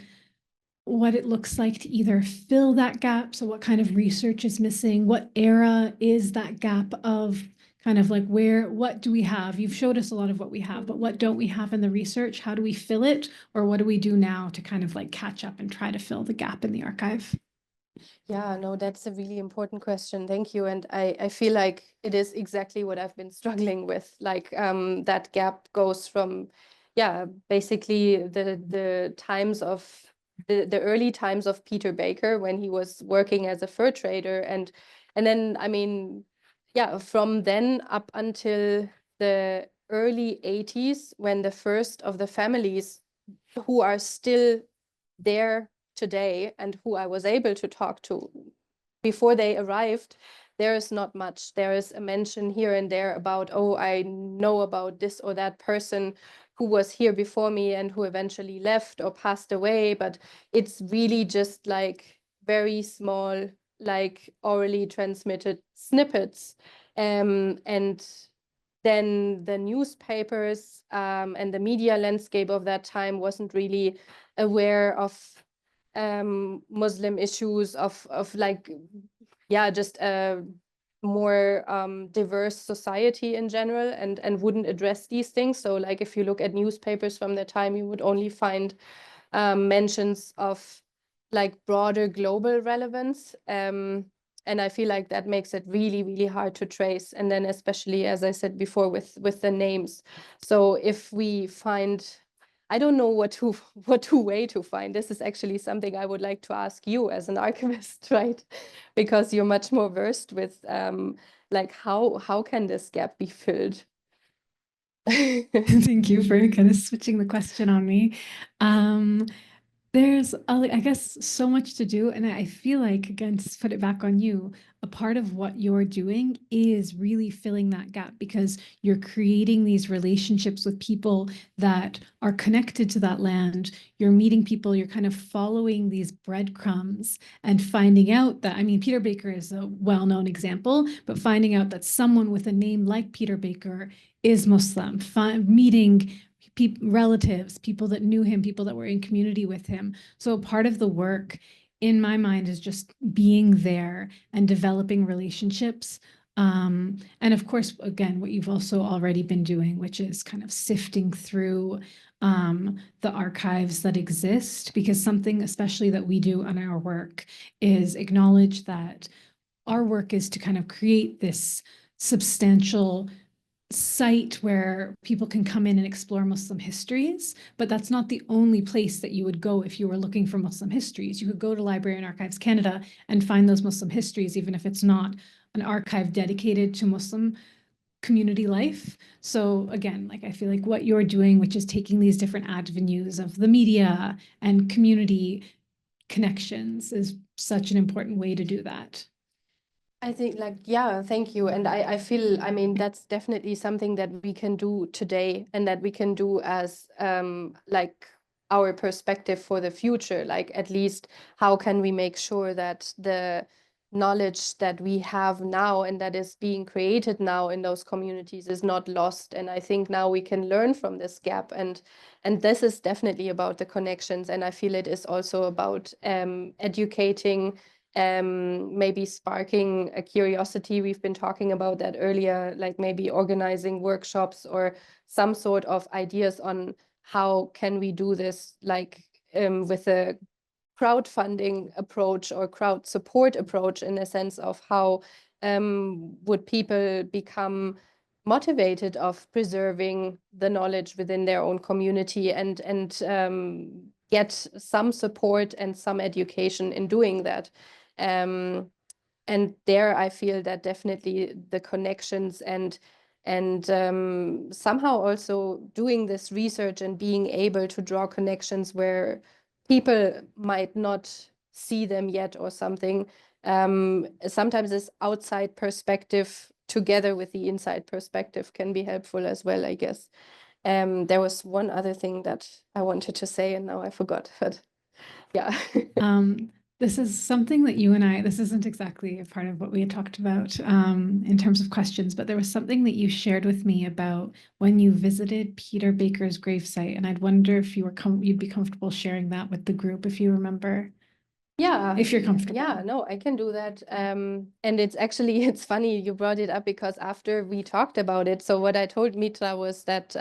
what it looks like to either fill that gap. So what kind of research is missing? What era is that gap of kind of like what do we have? You've showed us a lot of what we have, but what don't we have in the research? How do we fill it? Or what do we do now to kind of like catch up and try to fill the gap in the archive? Yeah, no, that's a really important question. Thank you. And I feel like it is exactly what I've been struggling with. Like that gap goes from, yeah, basically the times of the early times of Peter Baker when he was working as a fur trader. And then, I mean, yeah, from then up until the early 80s when the first of the families who are still there today and who I was able to talk to before they arrived, there is not much. There is a mention here and there about, oh, I know about this or that person who was here before me and who eventually left or passed away. But it's really just like very small, like orally transmitted snippets. And then the newspapers and the media landscape of that time wasn't really aware of Muslim issues of like, yeah, just a more diverse society in general and wouldn't address these things. So like if you look at newspapers from the time, you would only find mentions of like broader global relevance. And I feel like that makes it really, really hard to trace. And then especially, as I said before, with the names. So if we find, I don't know what to way to find. This is actually something I would like to ask you as an archivist, right? Because you're much more versed with like how can this gap be filled? Thank you for kind of switching the question on me. There's, I guess, so much to do. And I feel like, again, to put it back on you, a part of what you're doing is really filling that gap because you're creating these relationships with people that are connected to that land. You're meeting people, you're kind of following these breadcrumbs and finding out that, I mean, Peter Baker is a well-known example, but finding out that someone with a name like Peter Baker is Muslim, meeting relatives, people that knew him, people that were in community with him. So part of the work in my mind is just being there and developing relationships. And of course, again, what you've also already been doing, which is kind of sifting through the archives that exist, because something especially that we do on our work is acknowledge that our work is to kind of create this substantial site where people can come in and explore Muslim histories, but that's not the only place that you would go if you were looking for Muslim histories. You could go to Library and Archives Canada and find those Muslim histories, even if it's not an archive dedicated to Muslim community life. So again, like I feel like what you're doing, which is taking these different avenues of the media and community connections, is such an important way to do that. I think like, yeah, thank you. And I feel, I mean, that's definitely something that we can do today and that we can do as like our perspective for the future. Like at least how can we make sure that the knowledge that we have now and that is being created now in those communities is not lost. And I think now we can learn from this gap, and this is definitely about the connections. And I feel it is also about educating, maybe sparking a curiosity. We've been talking about that earlier, like maybe organizing workshops or some sort of ideas on how can we do this, like with a crowdfunding approach or crowd support approach, in a sense of how would people become motivated of preserving the knowledge within their own community, and get some support and some education in doing that. Um, and there I feel that definitely the connections and somehow also doing this research and being able to draw connections where people might not see them yet or something. Sometimes this outside perspective together with the inside perspective can be helpful as well, I guess. There was one other thing that I wanted to say and now I forgot, but yeah. This is something that you and I, this isn't exactly a part of what we had talked about in terms of questions, but there was something that you shared with me about when you visited Peter Baker's gravesite, and I'd wonder if you were you'd be comfortable sharing that with the group if you remember. Yeah, If you're comfortable. yeah, no, I can do that. And it's actually, it's funny you brought it up because after we talked about it, so what I told Mitra was that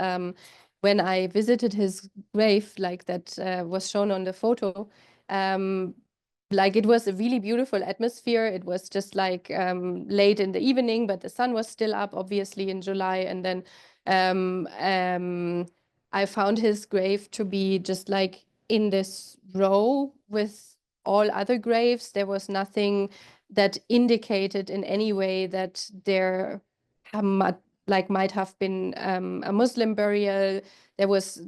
when I visited his grave, like that was shown on the photo, um, like it was a really beautiful atmosphere. It was just like late in the evening, but the sun was still up, obviously in July. And then um, um, I found his grave to be just like in this row with all other graves. There was nothing that indicated in any way that there might have been a Muslim burial. There was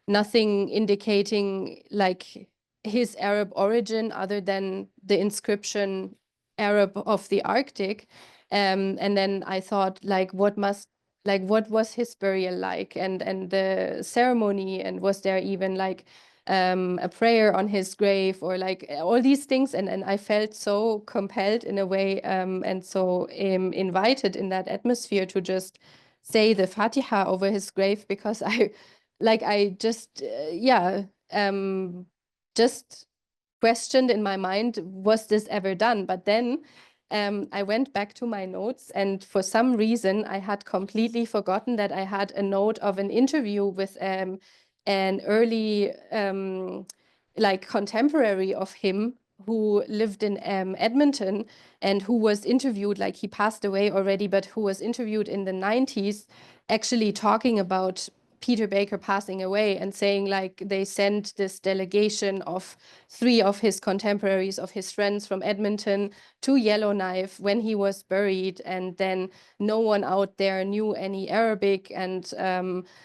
nothing indicating like his Arab origin other than the inscription Arab of the Arctic. And then I thought, like, what was his burial like, and the ceremony, and was there even like a prayer on his grave, or like all these things, and I felt so compelled in a way, and so invited in that atmosphere to just say the Fatiha over his grave, because I just yeah, just questioned in my mind, was this ever done? But then I went back to my notes, and for some reason, I had completely forgotten that I had a note of an interview with an early, like, contemporary of him who lived in Edmonton, and who was interviewed, like he passed away already, but who was interviewed in the 90s, actually talking about Peter Baker passing away and saying, like, they sent this delegation of 3 of his contemporaries, of his friends from Edmonton, to Yellowknife when he was buried, and then no one out there knew any Arabic. And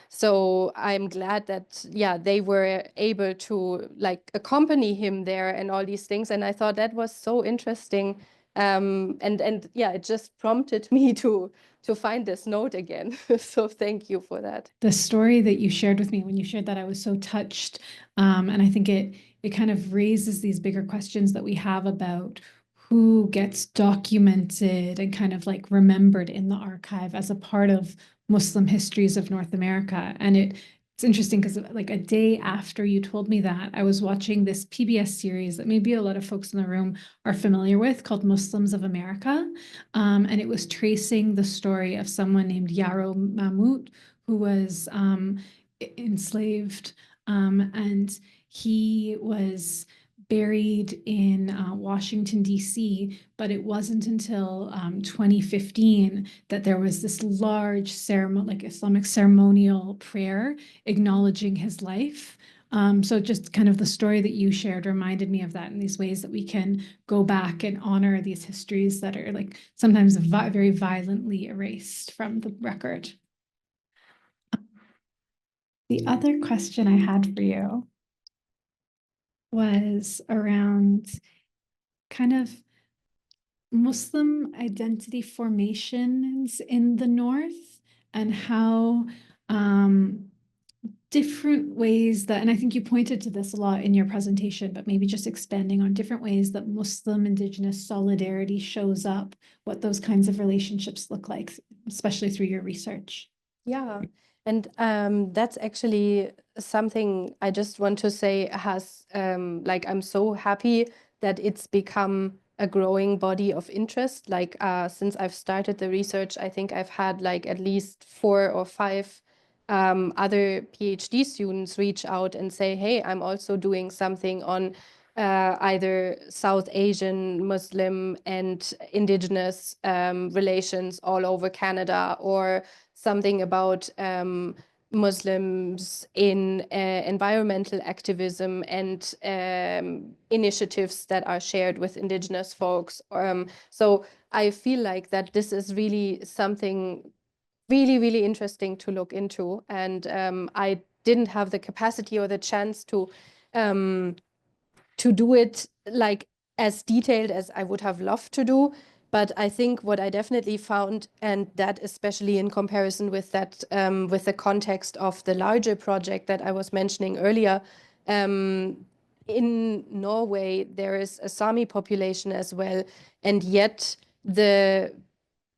so I'm glad that, yeah, they were able to like accompany him there and all these things. And I thought that was so interesting. And yeah, it just prompted me to find this note again. So thank you for that. The story that you shared with me, when you shared that, I was so touched. And I think it kind of raises these bigger questions that we have about who gets documented and kind of like remembered in the archive as a part of Muslim histories of North America. And it's interesting because like a day after you told me that, I was watching this PBS series that maybe a lot of folks in the room are familiar with, called Muslims of America. And it was tracing the story of someone named Yarrow Mahmoud, who was enslaved, and he was buried in Washington, D.C., but it wasn't until 2015 that there was this large ceremony, like Islamic ceremonial prayer acknowledging his life. So just kind of the story that you shared reminded me of that, in these ways that we can go back and honor these histories that are like sometimes very violently erased from the record. The other question I had for you was around kind of Muslim identity formations in the North and how different ways that, and I think you pointed to this a lot in your presentation, but maybe just expanding on different ways that Muslim Indigenous solidarity shows up, what those kinds of relationships look like, especially through your research. Yeah, and that's actually something I just want to say has like I'm so happy that it's become a growing body of interest. Like since I've started the research, I think I've had like at least 4 or 5 other PhD students reach out and say, hey, I'm also doing something on either South Asian, Muslim, and Indigenous relations all over Canada, or something about Muslims in environmental activism and initiatives that are shared with Indigenous folks. So I feel like that this is really something really, really interesting to look into. And I didn't have the capacity or the chance um, to do it like as detailed as I would have loved to do. But I think what I definitely found, and that especially in comparison with that, with the context of the larger project that I was mentioning earlier, in Norway, there is a Sami population as well. And yet the,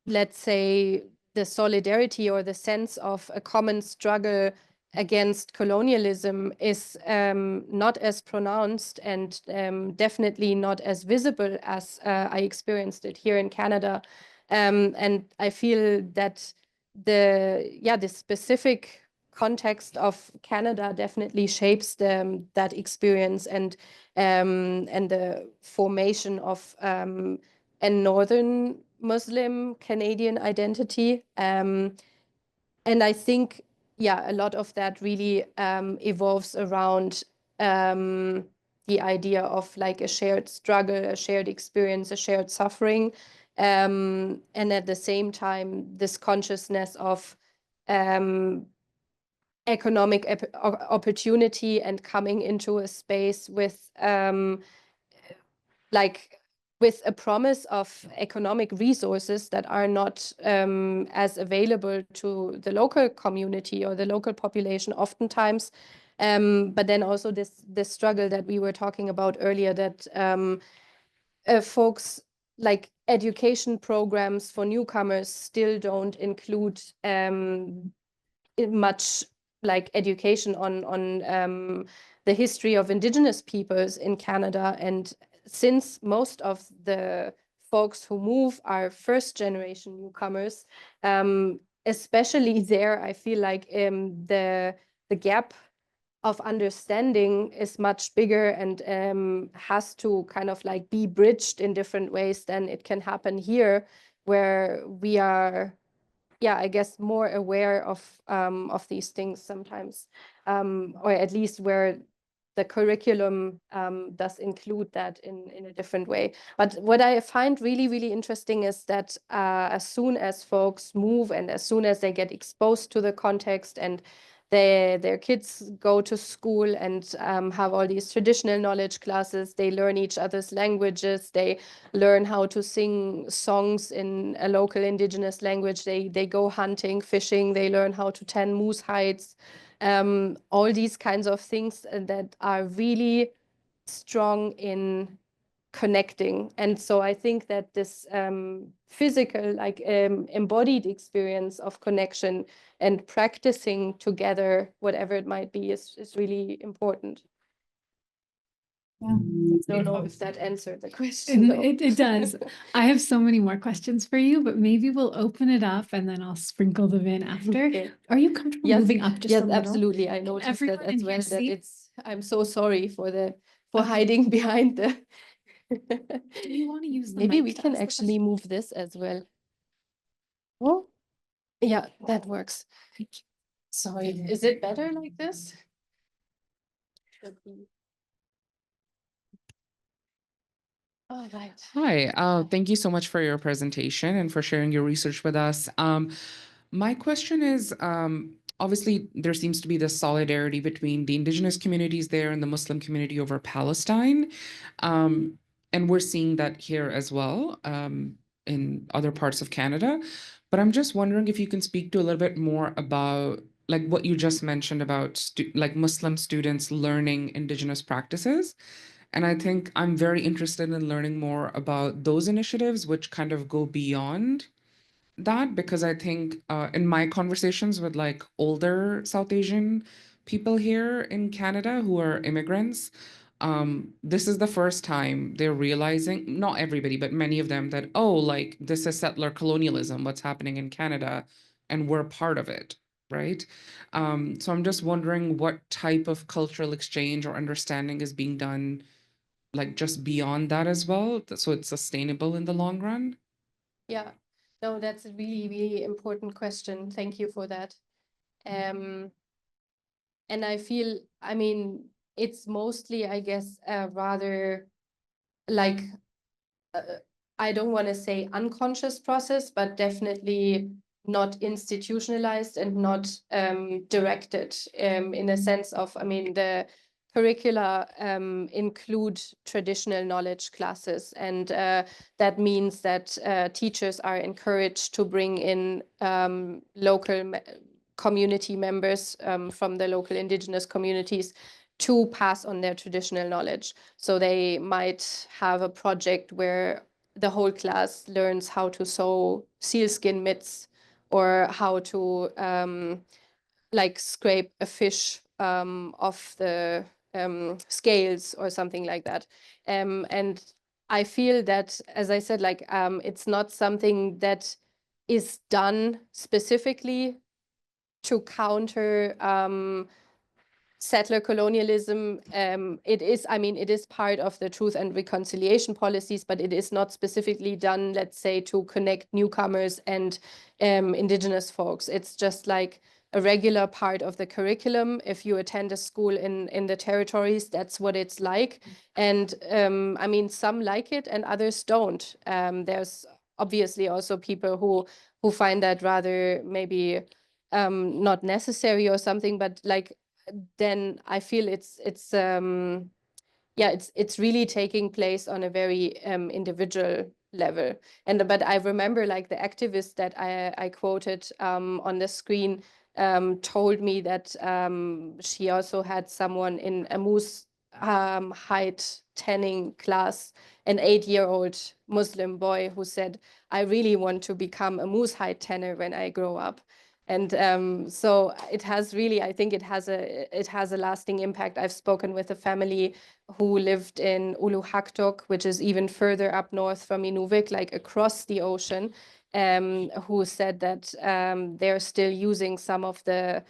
let's say, the solidarity or the sense of a common struggle against colonialism is not as pronounced and definitely not as visible as I experienced it here in Canada. And I feel that the specific context of Canada definitely shapes that experience and the formation of a northern Muslim Canadian identity. And I think, yeah, a lot of that really evolves around the idea of like a shared struggle, a shared experience, a shared suffering. And at the same time, this consciousness of economic opportunity and coming into a space with like with a promise of economic resources that are not as available to the local community or the local population oftentimes. But then also this struggle that we were talking about earlier, that folks like education programs for newcomers still don't include much like education on the history of Indigenous peoples in Canada. And since most of the folks who move are first generation newcomers, especially there, I feel like the gap of understanding is much bigger and has to kind of like be bridged in different ways than it can happen here, where we are, yeah, I guess more aware of these things sometimes, or at least where the curriculum does include that in a different way. But what I find really, really interesting is that as soon as folks move and as soon as they get exposed to the context and their kids go to school and have all these traditional knowledge classes, they learn each other's languages, they learn how to sing songs in a local Indigenous language, they go hunting, fishing, they learn how to tan moose hides, all these kinds of things that are really strong in connecting. And so I think that this physical, like embodied experience of connection and practicing together, whatever it might be, is really important. Yeah. I don't know if that answered the question. It does. I have so many more questions for you, but maybe we'll open it up and then I'll sprinkle them in after. Okay. Are you comfortable Yes, moving up just yes, a little? absolutely. I noticed that everyone as in well, here that see? it's, I'm so sorry for Okay. hiding behind the. Do you want to use the Maybe mic we to can ask the actually move this as well. Oh, yeah, that works. Sorry, is it better like this? Should be. All right. Hi, thank you so much for your presentation and for sharing your research with us. My question is, obviously, there seems to be this solidarity between the indigenous communities there and the Muslim community over Palestine. and we're seeing that here as well, in other parts of Canada. But I'm just wondering if you can speak to a little bit more about like what you just mentioned about like Muslim students learning Indigenous practices. And I think I'm very interested in learning more about those initiatives, which kind of go beyond that, because I think in my conversations with like older South Asian people here in Canada who are immigrants, this is the first time they're realizing, not everybody, but many of them, that, oh, like this is settler colonialism, what's happening in Canada, and we're part of it, right? So I'm just wondering what type of cultural exchange or understanding is being done, like just beyond that as well, so it's sustainable in the long run. Yeah, no, that's a really, really important question. Thank you for that. And I feel, I mean, it's mostly, I guess, rather like, I don't want to say unconscious process, but definitely not institutionalized and not directed in a sense of, I mean, the curricula include traditional knowledge classes, and that means that teachers are encouraged to bring in local community members from the local Indigenous communities to pass on their traditional knowledge. So they might have a project where the whole class learns how to sew sealskin mitts, or how to like scrape a fish off the scales or something like that. And I feel that, as I said, like it's not something that is done specifically to counter settler colonialism. It is, I mean, it is part of the truth and reconciliation policies, but it is not specifically done, let's say, to connect newcomers and Indigenous folks. It's just like a regular part of the curriculum. If you attend a school in the territories, that's what it's like. And I mean, some like it and others don't. There's obviously also people who find that rather maybe not necessary or something, but like then I feel yeah, it's really taking place on a very individual level. And but I remember like the activist that I quoted on the screen told me that she also had someone in a moose hide tanning class, an 8-year-old Muslim boy who said, "I really want to become a moose hide tanner when I grow up." And so it has really, I think it has a lasting impact. I've spoken with a family who lived in Uluhaktok, which is even further up north from Inuvik, like across the ocean, who said that they're still using some of the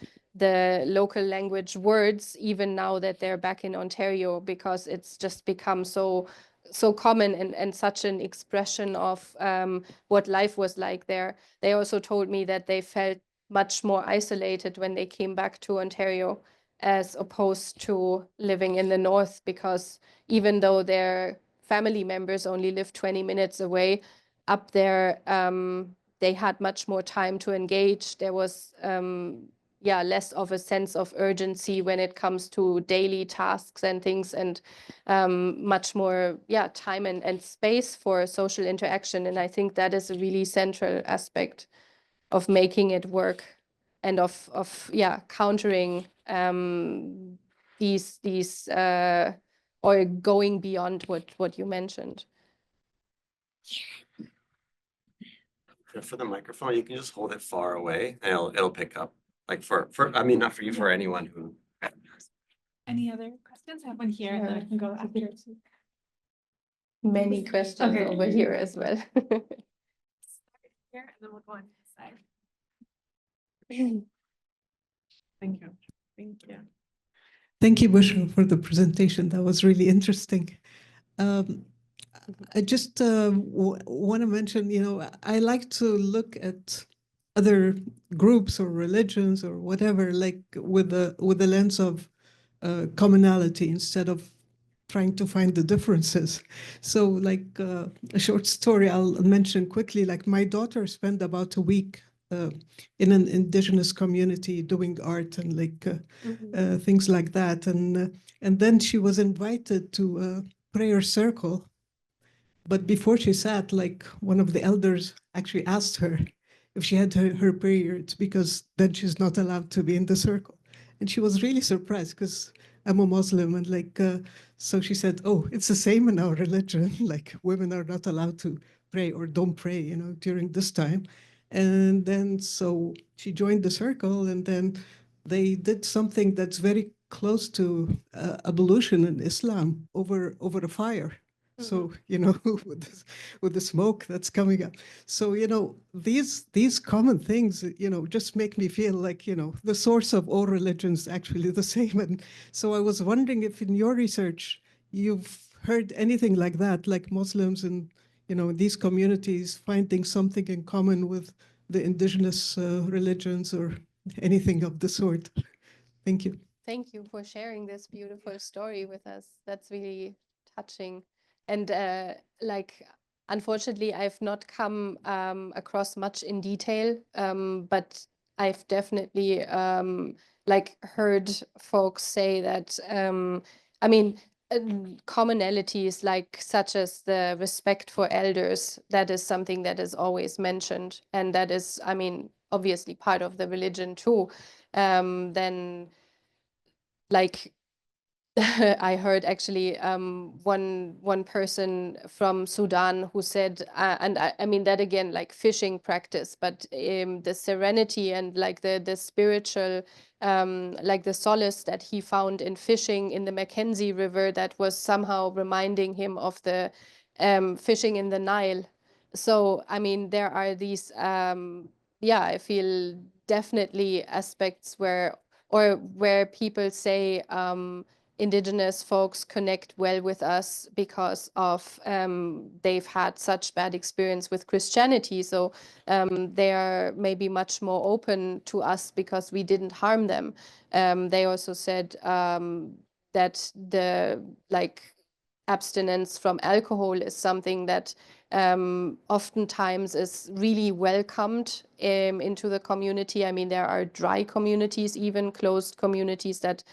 local language words even now that they're back in Ontario, because it's just become so common and such an expression of what life was like there. They also told me that they felt much more isolated when they came back to Ontario, as opposed to living in the north, because even though their family members only live 20 minutes away, up there they had much more time to engage. There was yeah, less of a sense of urgency when it comes to daily tasks and things, and much more, yeah, time and space for social interaction. And I think that is a really central aspect of making it work, and of yeah, countering these or going beyond what you mentioned. For the microphone, you can just hold it far away and it'll pick up. Like for I mean, not for you, for anyone who. Any other questions? I have one here, and then I can go after too. Many questions over here as well. Here, and then we'll go on this side. Thank you. Thank you. Thank you, Bushra, for the presentation. That was really interesting. I just want to mention, you know, I like to look at other groups or religions or whatever, like with the lens of commonality instead of trying to find the differences. So like a short story I'll mention quickly, like my daughter spent about a week in an Indigenous community doing art and like things like that. And then she was invited to a prayer circle But before she sat, like one of the elders actually asked her if she had her periods, because then she's not allowed to be in the circle. And she was really surprised because I'm a Muslim, and so she said, "Oh, it's the same in our religion. Like women are not allowed to pray or don't pray, during this time." And then so she joined the circle, and then they did something that's very close to ablution in Islam over a fire. So, with the smoke that's coming up. So, these common things, just make me feel like, the source of all religions actually the same. And so I was wondering if in your research, you've heard anything like that, like Muslims and, these communities finding something in common with the indigenous religions or anything of the sort. Thank you. Thank you for sharing this beautiful story with us. That's really touching. And unfortunately, I've not come across much in detail, but I've definitely heard folks say that, I mean, commonalities such as the respect for elders, that is something that is always mentioned. And that is, I mean, obviously part of the religion too. Then I heard actually one person from Sudan who said, and I mean that again, like fishing practice, but the serenity and the spiritual, the solace that he found in fishing in the Mackenzie River, that was somehow reminding him of the fishing in the Nile. So I mean, there are these, yeah, I feel definitely aspects where people say indigenous folks connect well with us because of they've had such bad experience with Christianity. So they are maybe much more open to us because we didn't harm them. They also said that the abstinence from alcohol is something that oftentimes is really welcomed into the community. I mean, there are dry communities, even closed communities that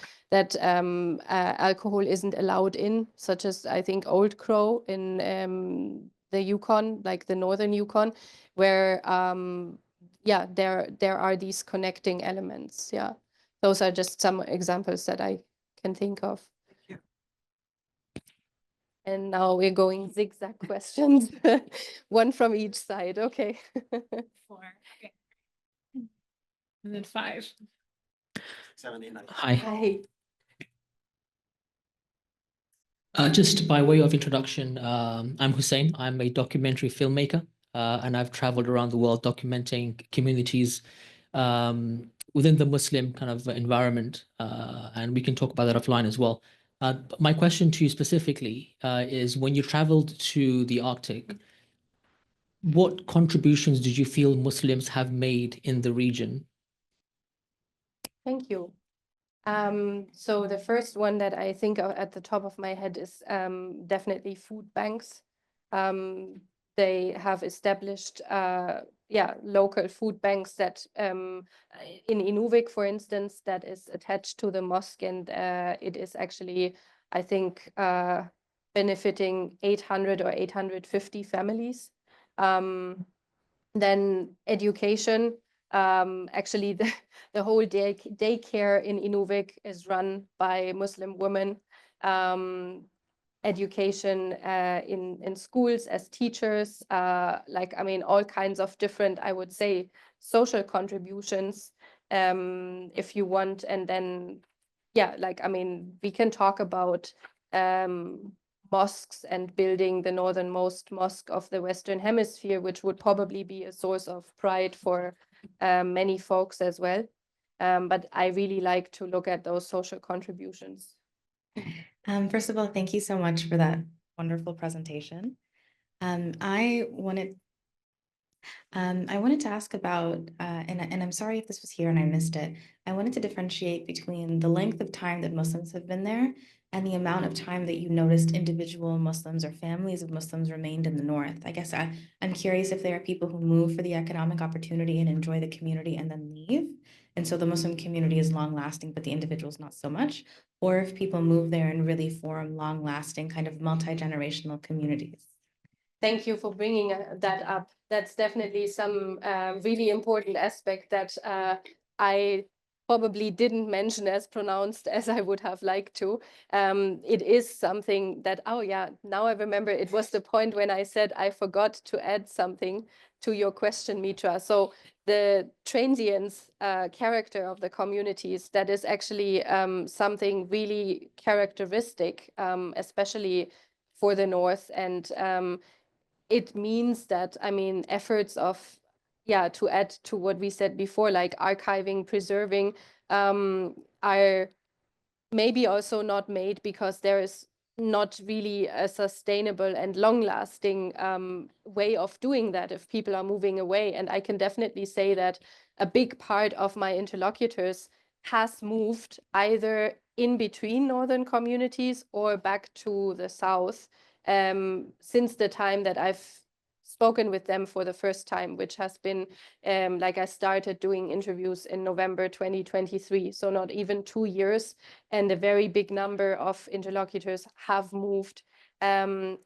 alcohol isn't allowed in, such as I think Old Crow in the Yukon, like the northern Yukon, where yeah, there are these connecting elements. Yeah, those are just some examples that I can think of. And now we're going zigzag questions, one from each side. Okay. 4. Okay. And then 5. 79. Hi. Hi. Just by way of introduction, I'm Hussein. I'm a documentary filmmaker, and I've traveled around the world documenting communities within the Muslim kind of environment, and we can talk about that offline as well. My question to you specifically is, when you traveled to the Arctic, what contributions did you feel Muslims have made in the region? Thank you. So the first one that I think of at the top of my head is definitely food banks. They have established local food banks that in Inuvik, for instance, that is attached to the mosque, and it is actually, I think, benefiting 800 or 850 families. Then education. Actually, the whole daycare in Inuvik is run by Muslim women. Education in schools as teachers, I mean, all kinds of different, I would say, social contributions, if you want. And then, yeah, I mean, we can talk about mosques and building the northernmost mosque of the Western Hemisphere, which would probably be a source of pride for many folks as well. But I really like to look at those social contributions. First of all, thank you so much for that wonderful presentation. I wanted to ask about, and I'm sorry if this was here and I missed it. I wanted to differentiate between the length of time that Muslims have been there and the amount of time that you noticed individual Muslims or families of Muslims remained in the north. I guess I'm curious if there are people who move for the economic opportunity and enjoy the community and then leave. And so the Muslim community is long lasting, but the individuals not so much. Or if people move there and really form long lasting kind of multi-generational communities. Thank you for bringing that up. That's definitely some really important aspect that I probably didn't mention as pronounced as I would have liked to. It is something that, oh yeah, now I remember it was the point when I said I forgot to add something to your question, Mitra. So the transience character of the communities, that is actually something really characteristic, especially for the North. And it means that, I mean, efforts of, yeah, to add to what we said before, like archiving, preserving, are maybe also not made because there is not really a sustainable and long-lasting way of doing that if people are moving away. And I can definitely say that a big part of my interlocutors has moved either in between northern communities or back to the south since the time that I've spoken with them for the first time, which has been like I started doing interviews in November 2023, so not even 2 years, and a very big number of interlocutors have moved. And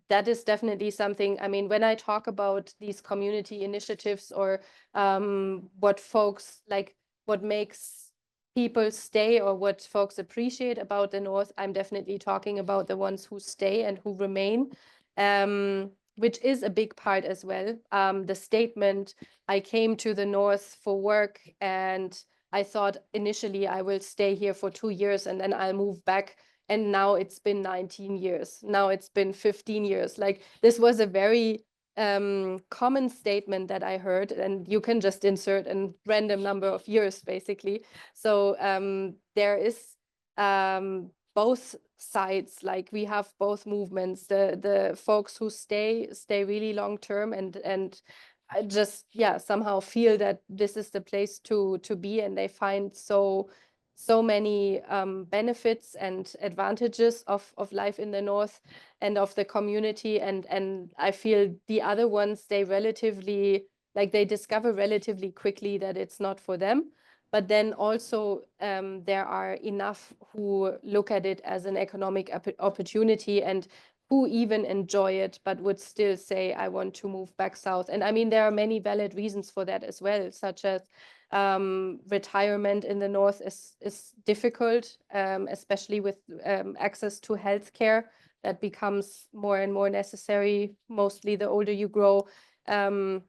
that is definitely something, I mean, when I talk about these community initiatives or what folks like, what makes people stay or what folks appreciate about the North, I'm definitely talking about the ones who stay and who remain, which is a big part as well. The statement, I came to the North for work and I thought initially I will stay here for 2 years and then I'll move back. And now it's been 19 years. Now it's been 15 years. Like this was a very common statement that I heard, and you can just insert a random number of years basically. So there is both sides, like we have both movements, the folks who stay really long term and I just, yeah, somehow feel that this is the place to be, and they find so many benefits and advantages of life in the North and of the community. And I feel the other ones, they relatively, like they discover relatively quickly that it's not for them. But then also there are enough who look at it as an economic opportunity and who even enjoy it, but would still say, I want to move back south. And I mean, there are many valid reasons for that as well, such as retirement in the North is difficult, especially with access to healthcare. That becomes more and more necessary, mostly the older you grow. And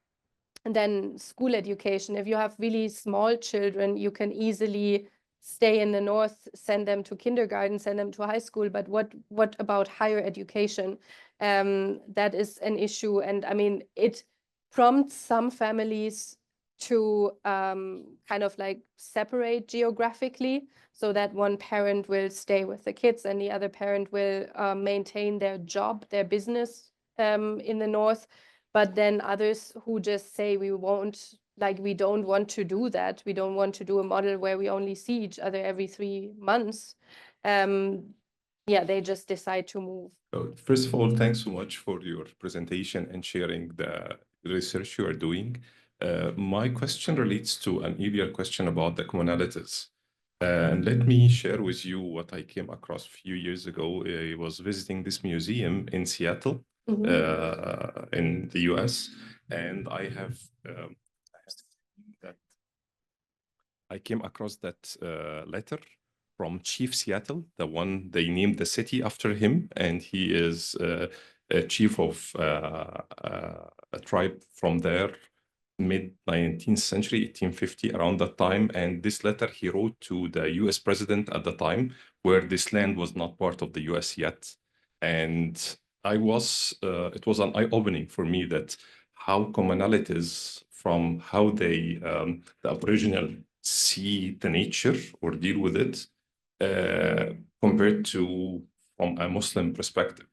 then school education. If you have really small children, you can easily stay in the North, send them to kindergarten, send them to high school. But what about higher education? That is an issue. And I mean, it prompts some families to kind of like separate geographically, so that one parent will stay with the kids and the other parent will maintain their job, their business in the North. But then others who just say we don't want to do that. We don't want to do a model where we only see each other every 3 months. Yeah, they just decide to move. First of all, thanks so much for your presentation and sharing the research you are doing. My question relates to an earlier question about the commonalities. And let me share with you what I came across a few years ago. I was visiting this museum in Seattle, in the US, and I came across that letter from Chief Seattle, the one they named the city after him, and he is a chief of a tribe from there, mid-19th century, 1850, around that time. And this letter he wrote to the US president at the time, where this land was not part of the US yet. And it was an eye-opening for me that how commonalities from how they, the Aboriginal see the nature or deal with it compared to from a Muslim perspective.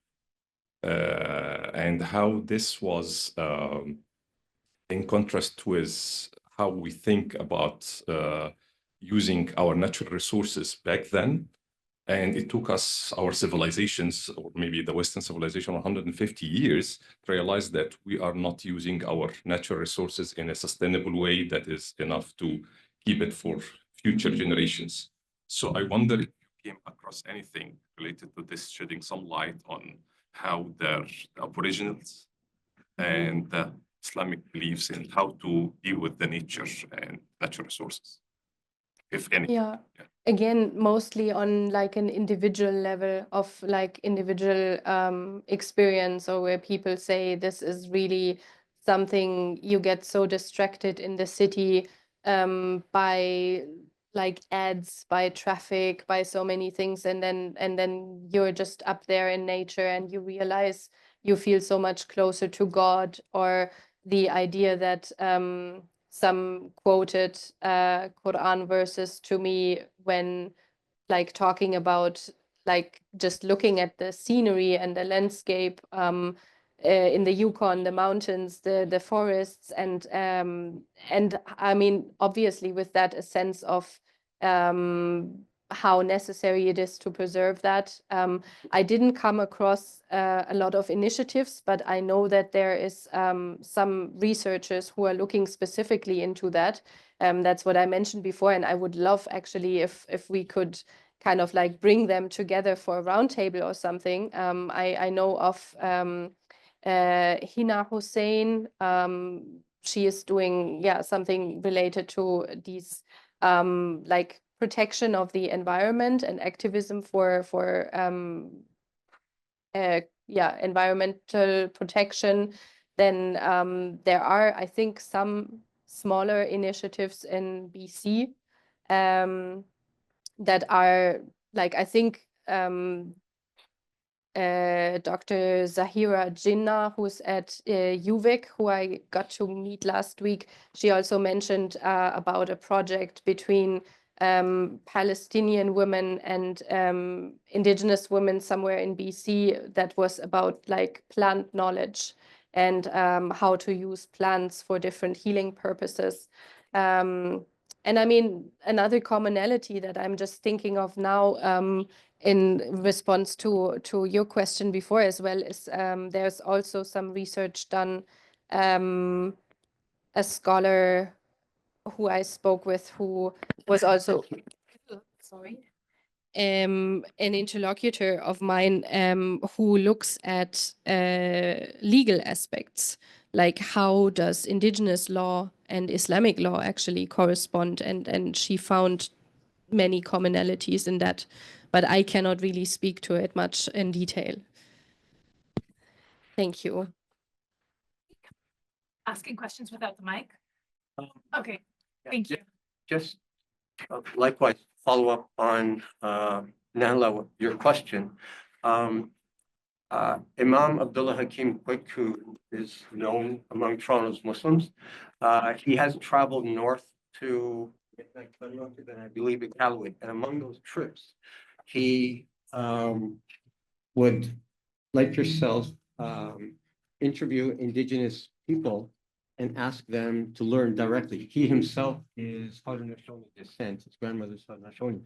And how this was in contrast with how we think about using our natural resources back then. And it took us, our civilizations, or maybe the Western civilization, 150 years to realize that we are not using our natural resources in a sustainable way that is enough to keep it for future generations. So I wonder if you came across anything related to this, shedding some light on how the Aboriginals and the Islamic beliefs in how to deal with the nature and natural resources, if any? Yeah. Again, mostly on like an individual level of like individual experience, or where people say this is really something you get so distracted in the city by like ads, by traffic, by so many things, and then you're just up there in nature and you realize you feel so much closer to God, or the idea that some quoted Quran verses to me when like talking about like just looking at the scenery and the landscape in the Yukon, the mountains, the forests, and I mean obviously with that a sense of how necessary it is to preserve that. I didn't come across a lot of initiatives, but I know that there is some researchers who are looking specifically into that. That's what I mentioned before, and I would love actually if we could kind of like bring them together for a roundtable or something. I know of Hina Hussein. She is doing something related to these like protection of the environment and activism for environmental protection. Then there are, I think, some smaller initiatives in BC that are like, I think Dr. Zahira Jinnah, who's at Inuvik, who I got to meet last week, she also mentioned about a project between Palestinian women and indigenous women somewhere in BC that was about like plant knowledge and how to use plants for different healing purposes. And I mean, another commonality that I'm just thinking of now in response to your question before as well is there's also some research done. A scholar who I spoke with, who was also an interlocutor of mine, who looks at legal aspects, like how does indigenous law and Islamic law actually correspond, and she found many commonalities in that, but I cannot really speak to it much in detail. Thank you. Asking questions without the mic? Okay, thank you. Just likewise, follow up on Nahla, your question. Imam Abdullah Hakim Quick, who is known among Toronto's Muslims, he has traveled north to, I believe, Iqaluit, and among those trips, he would, like yourself, interview indigenous people and ask them to learn directly. He himself is Haudenosaunee descent, his grandmother's Haudenosaunee.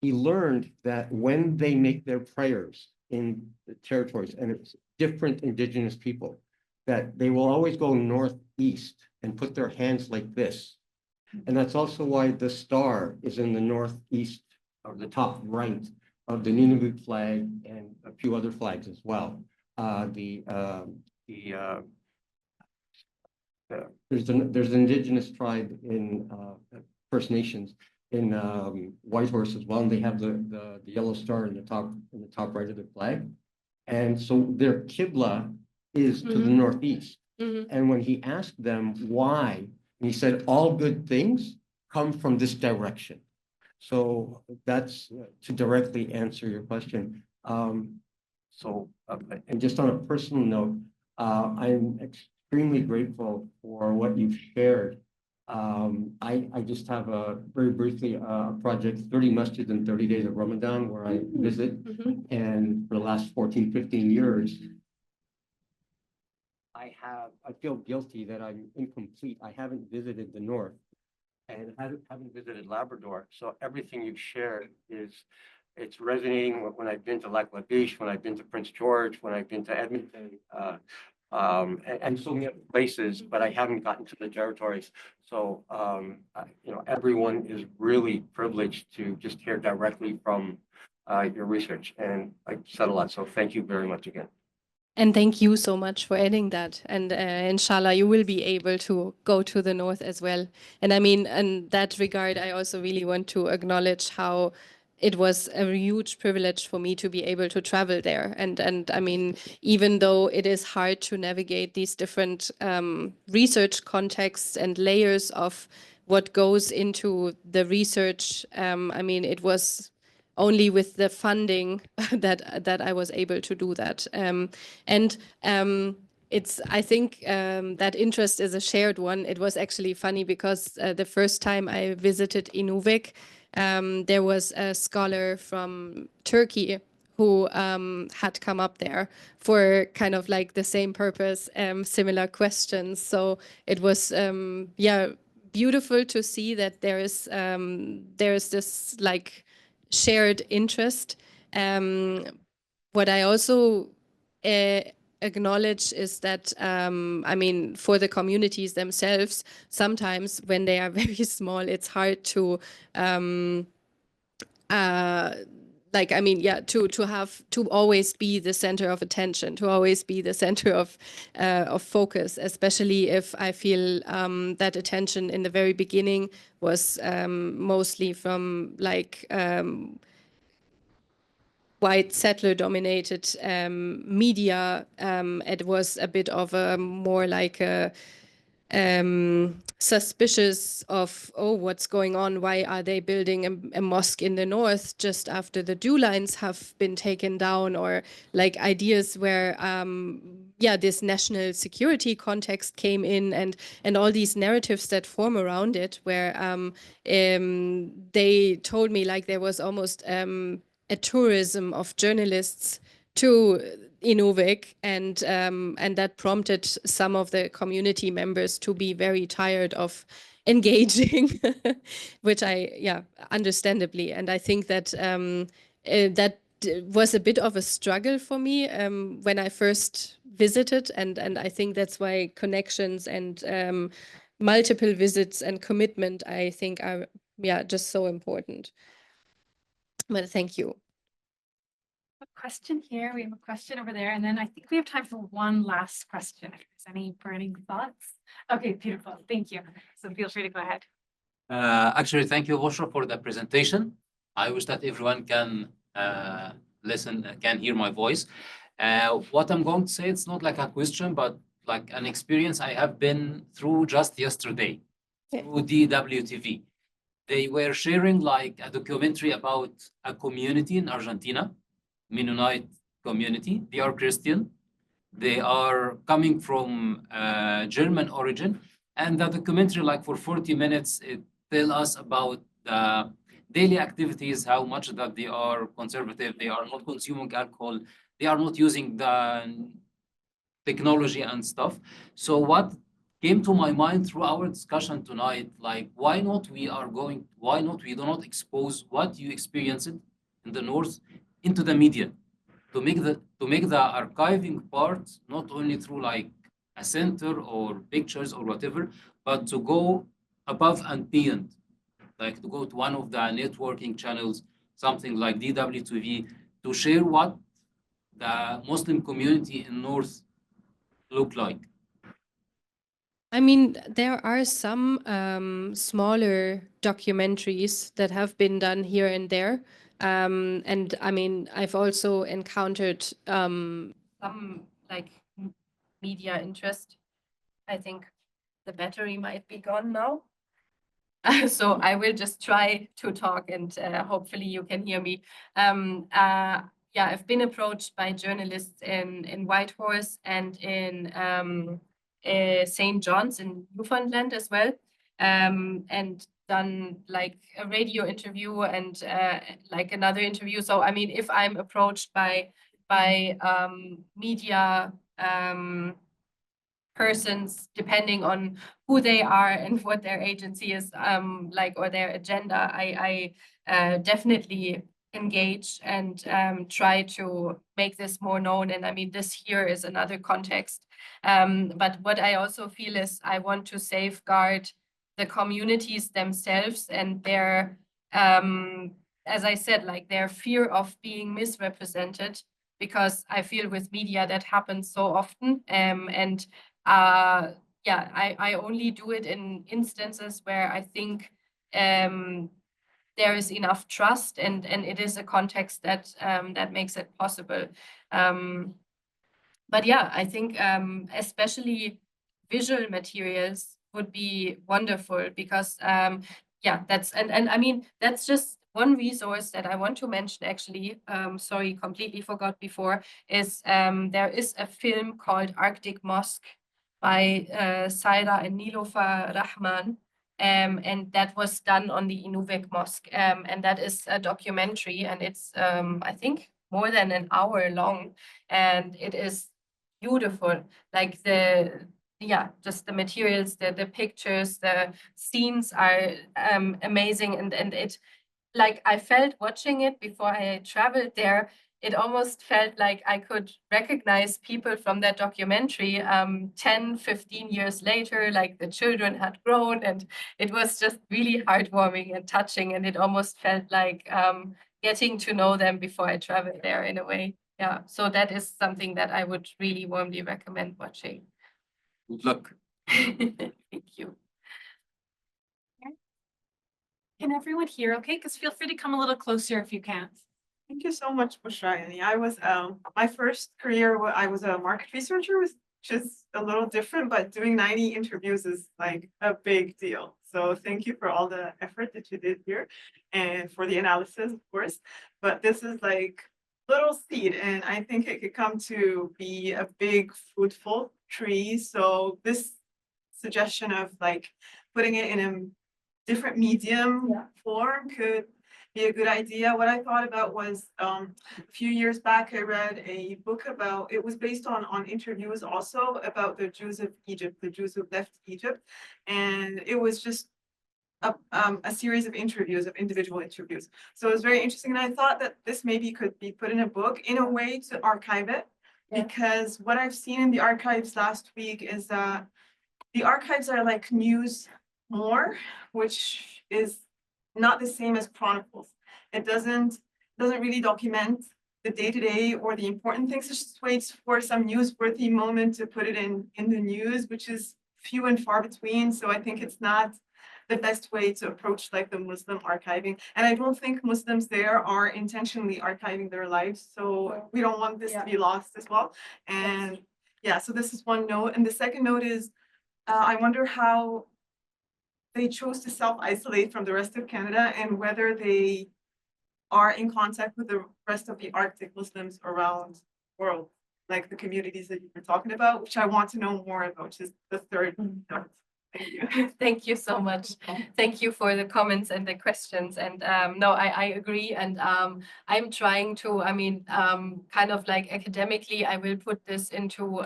He learned that when they make their prayers in the territories, and it's different indigenous people, that they will always go northeast and put their hands like this. And that's also why the star is in the northeast, or the top right of the Inuvik flag and a few other flags as well. There's an indigenous tribe in First Nations in Whitehorse as well, and they have the yellow star in the top right of the flag, and so their Qibla is to the northeast. And when he asked them why, he said all good things come from this direction. So that's to directly answer your question. And just on a personal note, I'm extremely grateful for what you've shared. I just have very briefly a project, 30 masjids in 30 days of Ramadan, where I visit. And for the last 14, 15 years, I feel guilty that I'm incomplete. I haven't visited the North and haven't visited Labrador. So everything you've shared it's resonating when I've been to Lac La Biche, when I've been to Prince George, when I've been to Edmonton, and so many other places, but I haven't gotten to the territories. So, everyone is really privileged to just hear directly from your research, and I said a lot. So thank you very much again. And thank you so much for adding that. And inshallah, you will be able to go to the north as well. And I mean, in that regard, I also really want to acknowledge how it was a huge privilege for me to be able to travel there. And I mean, even though it is hard to navigate these different research contexts and layers of what goes into the research, I mean, it was only with the funding that I was able to do that. And it's, I think that interest is a shared one. It was actually funny because the first time I visited Inuvik, there was a scholar from Turkey who had come up there for kind of like the same purpose, similar questions. So it was, yeah, beautiful to see that there is this like shared interest. What I also uh, acknowledge is that, I mean, for the communities themselves, sometimes when they are very small, it's hard to like, I mean, yeah, to have to always be the center of attention, to always be the center of focus, especially if I feel that attention in the very beginning was mostly from like white settler dominated media. It was a bit of a more like a suspicious of, oh, what's going on? Why are they building a mosque in the north just after the dew lines have been taken down? Or like ideas where, yeah, this national security context came in, and all these narratives that form around it, where they told me like there was almost a tourism of journalists to Inuvik, and that prompted some of the community members to be very tired of engaging, which I, yeah, understandably. And I think that that was a bit of a struggle for me when I first visited, and I think that's why connections and multiple visits and commitment, I think, are, yeah, just so important. But thank you. Question here. We have a question over there, and then I think we have time for one last question. If there's any burning thoughts. Okay, beautiful. Thank you. So feel free to go ahead. Actually, thank you, Bushra, for the presentation. I wish that everyone can listen, can hear my voice. What I'm going to say, it's not like a question, but like an experience I have been through just yesterday through DWTV. They were sharing like a documentary about a community in Argentina, Mennonite community. They are Christian. They are coming from German origin. And the documentary, like for 40 minutes, it tells us about the daily activities, how much that they are conservative, they are not consuming alcohol, they are not using the technology and stuff. So what came to my mind through our discussion tonight, like why not we do not expose what you experienced in the north into the media, to make the archiving part not only through like a center or pictures or whatever, but to go above and beyond, like to go to one of the networking channels, something like DWTV, to share what the Muslim community in North look like. I mean, there are some smaller documentaries that have been done here and there. And I mean, I've also encountered some like media interest. I think the battery might be gone now. So I will just try to talk, and hopefully you can hear me. Yeah, I've been approached by journalists in Whitehorse and in St. John's in Newfoundland as well, and done like a radio interview and like another interview. So I mean, if I'm approached by media persons, depending on who they are and what their agency is like, or their agenda, I definitely engage and try to make this more known. And I mean, this here is another context. But what I also feel is I want to safeguard the communities themselves and their, as I said, like their fear of being misrepresented. because I feel with media that happens so often. Yeah, I only do it in instances where I think there is enough trust and it is a context that that makes it possible. But yeah, I think especially visual materials would be wonderful because yeah, that's and I mean that's just one resource that I want to mention actually. Sorry, completely forgot before. Is there is a film called Arctic Mosque by Saira and Niloufar Rahman. And that was done on the Inuvik Mosque. And that is a documentary, and it's I think more than an hour long, and it is beautiful. Like yeah, just the materials, the pictures, the scenes are amazing, and it, like, I felt watching it before I traveled there, it almost felt like I could recognize people from that documentary 10, 15 years later, like the children had grown, and it was just really heartwarming and touching, and it almost felt like getting to know them before I traveled there in a way. Yeah, so that is something that I would really warmly recommend watching. Good luck. Thank you. Can everyone hear okay? Because feel free to come a little closer if you can. Thank you so much, Bushra. I was my first career, I was a market researcher, was just a little different, but doing 90 interviews is like a big deal. So thank you for all the effort that you did here and for the analysis, of course. But this is like little seed, and I think it could come to be a big fruitful tree. So this suggestion of like putting it in a different medium form could be a good idea. What I thought about was a few years back, I read a book about, it was based on interviews also about the Jews of Egypt, the Jews who left Egypt. And it was just a series of interviews, of individual interviews. So it was very interesting. And I thought that this maybe could be put in a book in a way to archive it. Yeah. Because what I've seen in the archives last week is that the archives are like news more, which is not the same as chronicles. It doesn't really document the day-to-day or the important things. It just waits for some newsworthy moment to put it in the news, which is few and far between. So I think it's not the best way to approach like the Muslim archiving. And I don't think Muslims there are intentionally archiving their lives. So we don't want this to be lost as well. And yeah, so this is one note. And the second note is, I wonder how they chose to self-isolate from the rest of Canada and whether they are in contact with the rest of the Arctic Muslims around the world, like the communities that you were talking about, which I want to know more about, which is the third note. Thank you. Thank you so much. Thank you for the comments and the questions. And no, I agree. And I'm trying to, I mean, kind of like academically, I will put this into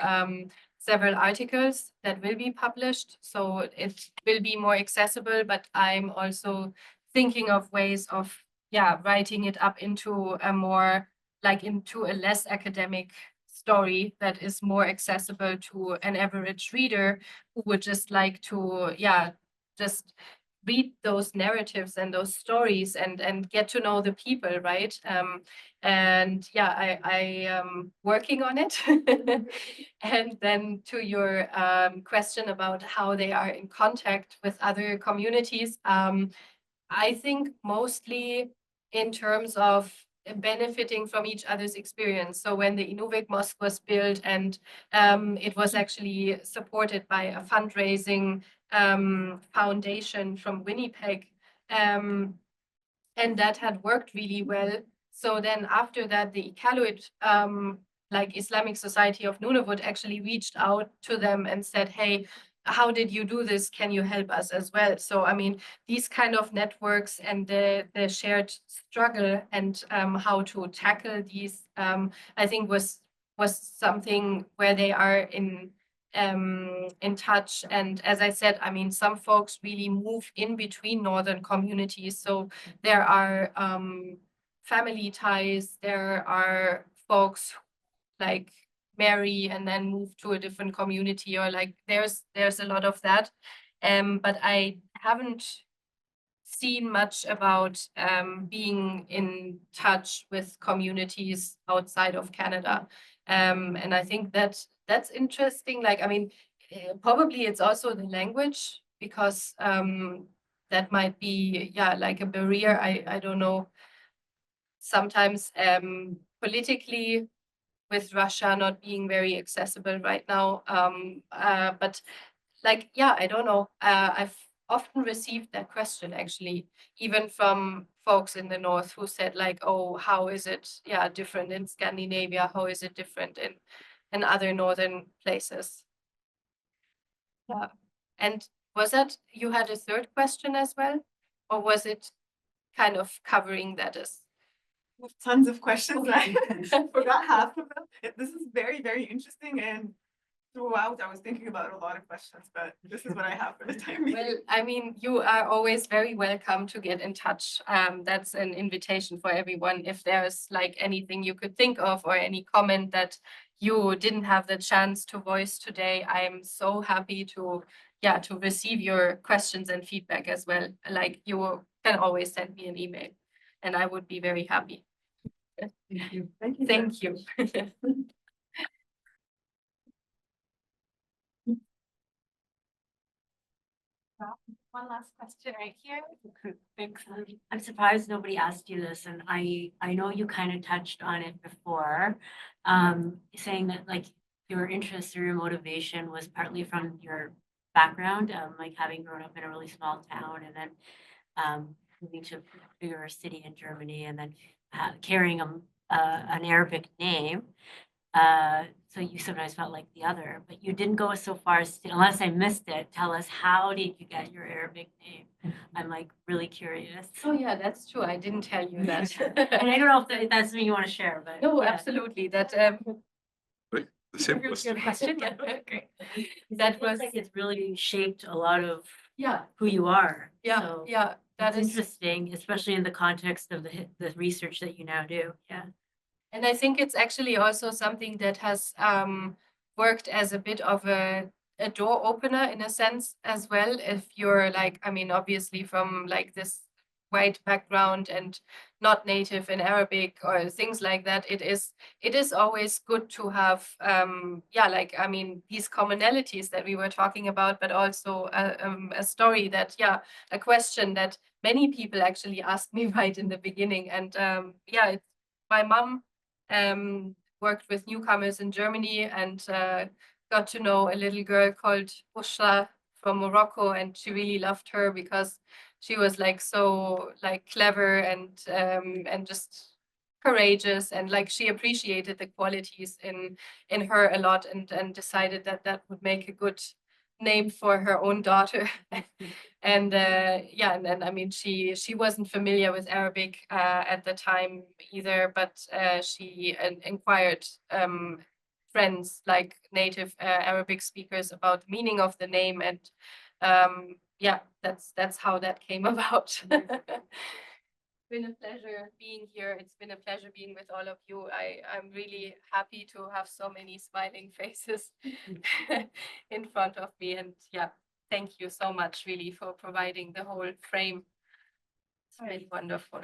several articles that will be published. So it will be more accessible, but I'm also thinking of ways of, yeah, writing it up into a more, like into a less academic story that is more accessible to an average reader who would just like to, yeah, just read those narratives and those stories and get to know the people, right? And yeah, I am working on it. And then to your question about how they are in contact with other communities, I think mostly in terms of benefiting from each other's experience. So when the Inuvik Mosque was built and it was actually supported by a fundraising foundation from Winnipeg, and that had worked really well. So then after that, the Iqaluit, like Islamic Society of Nunavut, actually reached out to them and said, hey, how did you do this? Can you help us as well? So, I mean, these kind of networks and the shared struggle and how to tackle these, I think was something where they are in touch. And as I said, I mean, some folks really move in between northern communities. So there are family ties, there are folks like marry and then move to a different community, or like there's a lot of that. But I haven't seen much about being in touch with communities outside of Canada. And I think that that's interesting. Like, I mean, probably it's also the language, because that might be, yeah, like a barrier. I don't know. Sometimes politically, with Russia not being very accessible right now. But like, yeah, I don't know. I've often received that question, actually, even from folks in the north who said like, oh, how is it, yeah, different in Scandinavia? How is it different in other northern places? Yeah. And was that, you had a third question as well? Or was it kind of covering that as? With tons of questions. I forgot half of them. This is very, very interesting, and throughout I was thinking about a lot of questions, but this is what I have for the time being. Well, I mean, you are always very welcome to get in touch. That's an invitation for everyone. If there's like anything you could think of or any comment that you didn't have the chance to voice today, I'm so happy to, yeah, to receive your questions and feedback as well. Like, you can always send me an email and I would be very happy. Thank you. Thank you. Thank you. One last question right here. Thanks. I'm surprised nobody asked you this, and I know you kind of touched on it before, saying that like your interest or your motivation was partly from your background, like having grown up in a really small town and then moving to a bigger city in Germany and then carrying an Arabic name. So you sometimes felt like the other, but you didn't go so far as to, unless I missed it, tell us, how did you get your Arabic name? I'm like really curious. Oh yeah, that's true. I didn't tell you that. And I don't know if that's something you want to share, but. No, yeah. absolutely. That Wait, the same question. Question, yeah. okay. That was like it's really shaped a lot of Yeah, who you are. yeah, So yeah. That that's is interesting, especially in the context of the research that you now do. Yeah. And I think it's actually also something that has worked as a bit of a door opener in a sense as well. If you're like, I mean, obviously from like this white background and not native in Arabic or things like that, it is always good to have, yeah, like, I mean, these commonalities that we were talking about, but also a story that, yeah, a question that many people actually asked me right in the beginning. And yeah, it's my mom worked with newcomers in Germany and got to know a little girl called Bushra from Morocco, and she really loved her because she was like so like clever and just courageous, and like she appreciated the qualities in her a lot, and decided that that would make a good name for her own daughter. And yeah, and then I mean, she wasn't familiar with Arabic at the time either, but she inquired friends like native Arabic speakers about the meaning of the name, and yeah, that's how that came about. Been a pleasure being here. It's been a pleasure being with all of you. I'm really happy to have so many smiling faces in front of me. And yeah, thank you so much really for providing the whole frame. It's really wonderful.